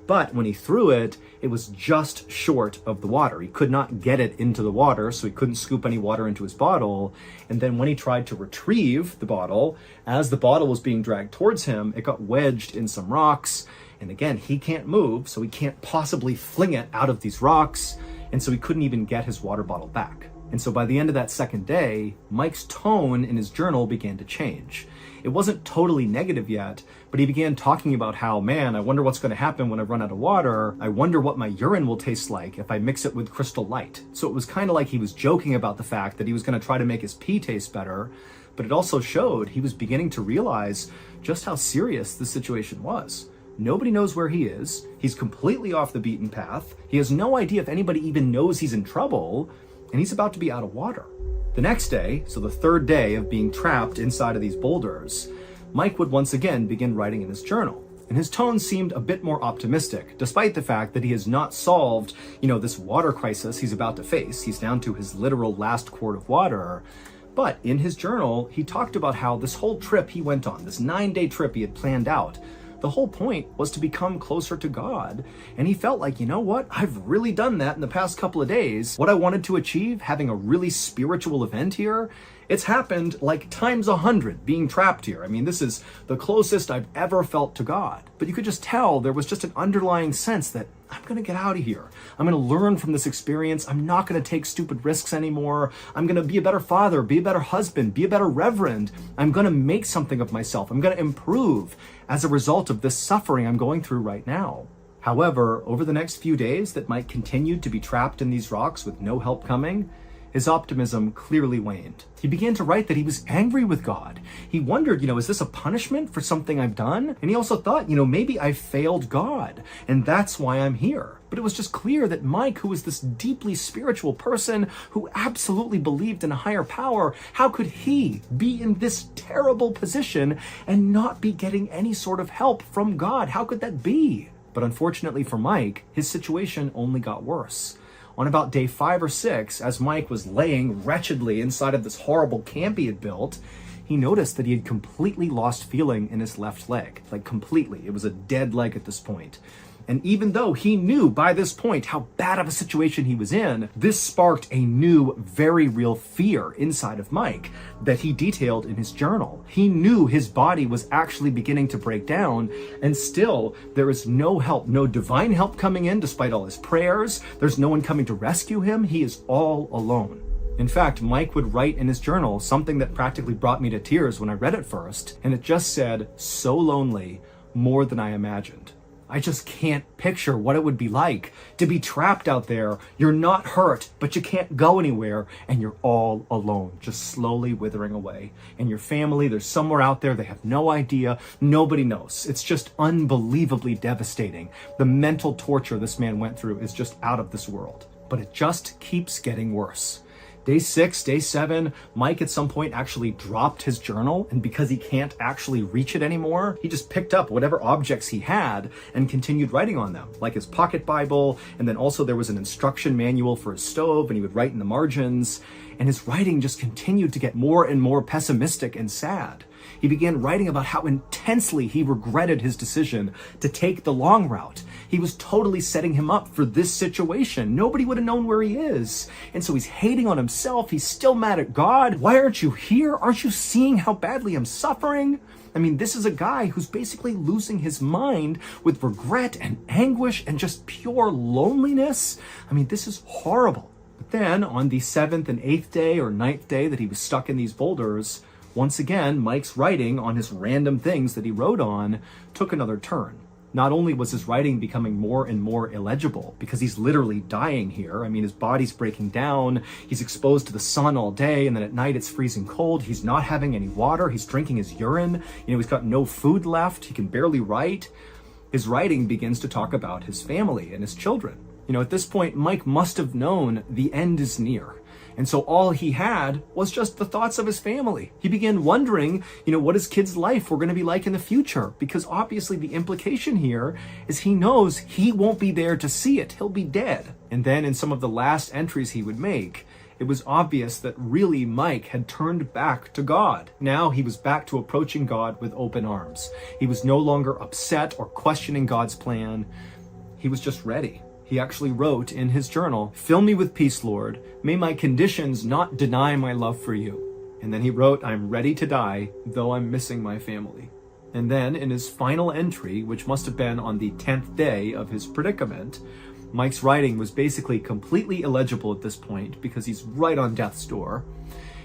But when he threw it, it was just short of the water. He could not get it into the water, so he couldn't scoop any water into his bottle. And then when he tried to retrieve the bottle, as the bottle was being dragged towards him, it got wedged in some rocks. And again, he can't move, so he can't possibly fling it out of these rocks. And so he couldn't even get his water bottle back. And so by the end of that second day, Mike's tone in his journal began to change. It wasn't totally negative yet, but he began talking about how, man, I wonder what's going to happen when I run out of water. I wonder what my urine will taste like if I mix it with Crystal Light. So it was kind of like he was joking about the fact that he was going to try to make his pee taste better, but it also showed he was beginning to realize just how serious the situation was. Nobody knows where he is. He's completely off the beaten path. He has no idea if anybody even knows he's in trouble, and he's about to be out of water. The next day, so the third day of being trapped inside of these boulders, Mike would once again begin writing in his journal. And his tone seemed a bit more optimistic, despite the fact that he has not solved, this water crisis he's about to face. He's down to his literal last quart of water. But in his journal, he talked about how this whole trip he went on, this 9-day trip he had planned out, the whole point was to become closer to God. And he felt like, what? I've really done that in the past couple of days. What I wanted to achieve, having a really spiritual event here, it's happened like times 100 being trapped here. I mean, this is the closest I've ever felt to God. But you could just tell there was just an underlying sense that I'm going to get out of here. I'm going to learn from this experience. I'm not going to take stupid risks anymore. I'm going to be a better father, be a better husband, be a better reverend. I'm going to make something of myself. I'm going to improve as a result of this suffering I'm going through right now. However, over the next few days that Mike continued to be trapped in these rocks with no help coming, his optimism clearly waned. He began to write that he was angry with God. He wondered, is this a punishment for something I've done? And he also thought, maybe I failed God, and that's why I'm here. But it was just clear that Mike, who was this deeply spiritual person who absolutely believed in a higher power, how could he be in this terrible position and not be getting any sort of help from God? How could that be? But unfortunately for Mike, his situation only got worse. On about day 5 or 6, as Mike was laying wretchedly inside of this horrible camp he had built, he noticed that he had completely lost feeling in his left leg. Like completely. It was a dead leg at this point. And even though he knew by this point how bad of a situation he was in, this sparked a new, very real fear inside of Mike that he detailed in his journal. He knew his body was actually beginning to break down, and still there is no help, no divine help coming in despite all his prayers. There's no one coming to rescue him. He is all alone. In fact, Mike would write in his journal something that practically brought me to tears when I read it first, and it just said, "So lonely, more than I imagined." I just can't picture what it would be like to be trapped out there. You're not hurt, but you can't go anywhere, and you're all alone, just slowly withering away. And your family, they're somewhere out there, they have no idea, nobody knows. It's just unbelievably devastating. The mental torture this man went through is just out of this world. But it just keeps getting worse. Day 6, day 7, Mike at some point actually dropped his journal, and because he can't actually reach it anymore, he just picked up whatever objects he had and continued writing on them, like his pocket Bible, and then also there was an instruction manual for his stove, and he would write in the margins, and his writing just continued to get more and more pessimistic and sad. He began writing about how intensely he regretted his decision to take the long route. He was totally setting him up for this situation. Nobody would have known where he is. And so he's hating on himself. He's still mad at God. Why aren't you here? Aren't you seeing how badly I'm suffering? I mean, this is a guy who's basically losing his mind with regret and anguish and just pure loneliness. I mean, this is horrible. But then on the 7th and 8th day or 9th day that he was stuck in these boulders, once again, Mike's writing on his random things that he wrote on took another turn. Not only was his writing becoming more and more illegible, because he's literally dying here. I mean, his body's breaking down. He's exposed to the sun all day, and then at night it's freezing cold. He's not having any water. He's drinking his urine. He's got no food left. He can barely write. His writing begins to talk about his family and his children. At this point, Mike must have known the end is near. And so all he had was just the thoughts of his family. He began wondering, what his kid's life were going to be like in the future, because obviously the implication here is he knows he won't be there to see it. He'll be dead. And then in some of the last entries he would make, it was obvious that really Mike had turned back to God. Now he was back to approaching God with open arms. He was no longer upset or questioning God's plan. He was just ready. He actually wrote in his journal, "Fill me with peace, Lord. May my conditions not deny my love for you." And then he wrote, "I'm ready to die, though I'm missing my family." And then in his final entry, which must have been on the 10th day of his predicament, Mike's writing was basically completely illegible at this point because he's right on death's door.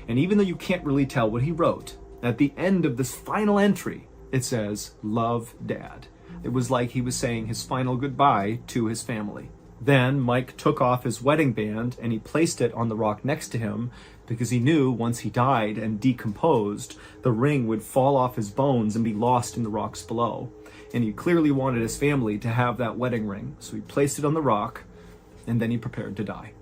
And even though you can't really tell what he wrote, at the end of this final entry, it says, "Love, Dad." It was like he was saying his final goodbye to his family. Then Mike took off his wedding band and he placed it on the rock next to him because he knew once he died and decomposed, the ring would fall off his bones and be lost in the rocks below. And he clearly wanted his family to have that wedding ring, so he placed it on the rock and then he prepared to die.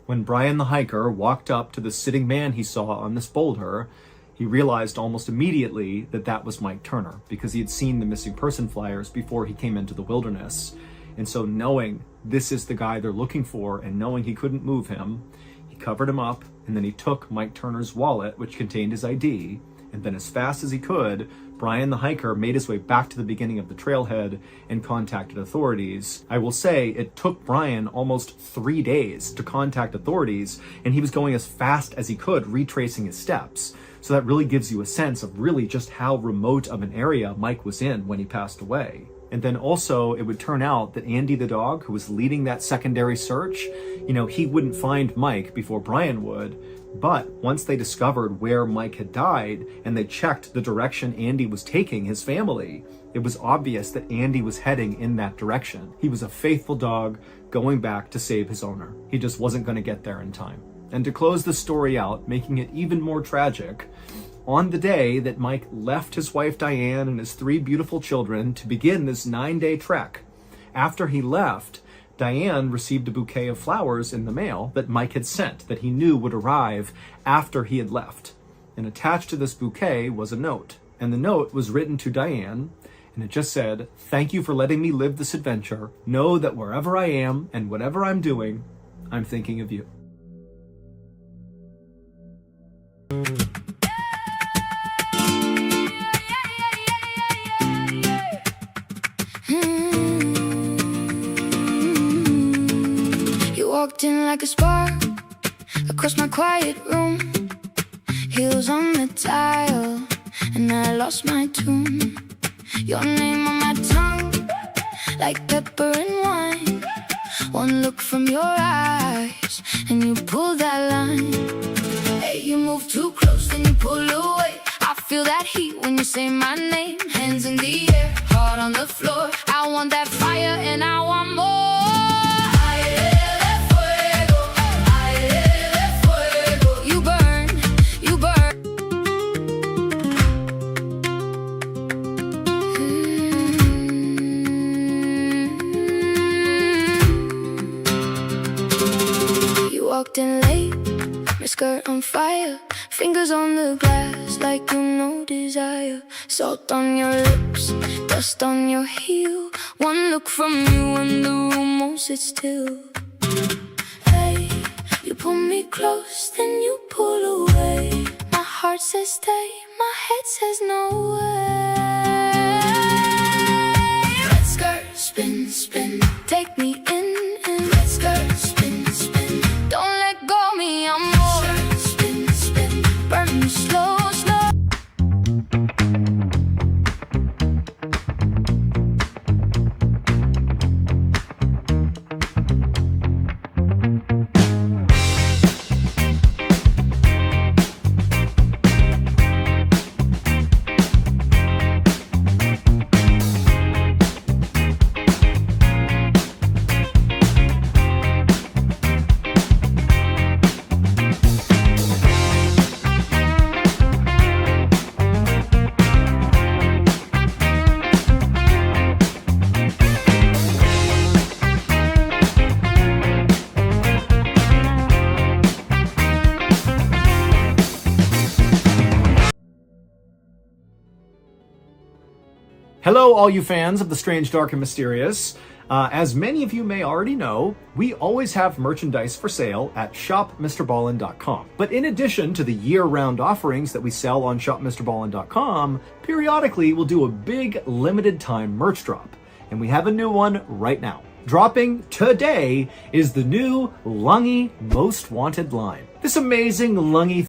When Brian the hiker walked up to the sitting man he saw on this boulder, he realized almost immediately that that was Mike Turner because he had seen the missing person flyers before he came into the wilderness. And so knowing this is the guy they're looking for and knowing he couldn't move him, he covered him up and then he took Mike Turner's wallet, which contained his ID, and then as fast as he could, Brian the hiker made his way back to the beginning of the trailhead and contacted authorities. I will say it took Brian almost 3 days to contact authorities, and he was going as fast as he could, retracing his steps. So that really gives you a sense of really just how remote of an area Mike was in when he passed away. And then also it would turn out that Andy the dog, who was leading that secondary search, he wouldn't find Mike before Brian would. But once they discovered where Mike had died and they checked the direction Andy was taking his family, it was obvious that Andy was heading in that direction. He was a faithful dog going back to save his owner. He just wasn't going to get there in time. And to close the story out, making it even more tragic, on the day that Mike left his wife Diane and his 3 beautiful children to begin this 9-day trek, after he left, Diane received a bouquet of flowers in the mail that Mike had sent, that he knew would arrive after he had left. And attached to this bouquet was a note. And the note was written to Diane, and it just said, "Thank you for letting me live this adventure. Know that wherever I am and whatever I'm doing, I'm thinking of you." You walked in like a spark across my quiet room, heels on the tile, and I lost my tune. Your name on my tongue, like pepper and wine. One look from your eyes, and you pull that line. Hey, you move too close, then you pull away. I feel that heat when you say my name. Hands in the air, heart on the floor. I want that fire and I want more. You burn, you burn. You walked in late, my skirt on fire, fingers on the glass like you know desire. Salt on your lips, dust on your heel. One look from you and the room won't sit still. Hey, you pull me close, then you pull away. My heart says stay, my head says no way. Red skirt, spin, spin, take me in. Red skirt, spin, spin, don't let go me, I'm more. Skirt, spin, spin, burn me slow, slow. Hello, all you fans of the strange, dark, and mysterious. As many of you may already know, we always have merchandise for sale at shopmrballen.com. But in addition to the year-round offerings that we sell on shopmrballen.com, periodically we'll do a big limited-time merch drop. And we have a new one right now. Dropping today is the new Lungy Most Wanted line. This amazing Lungy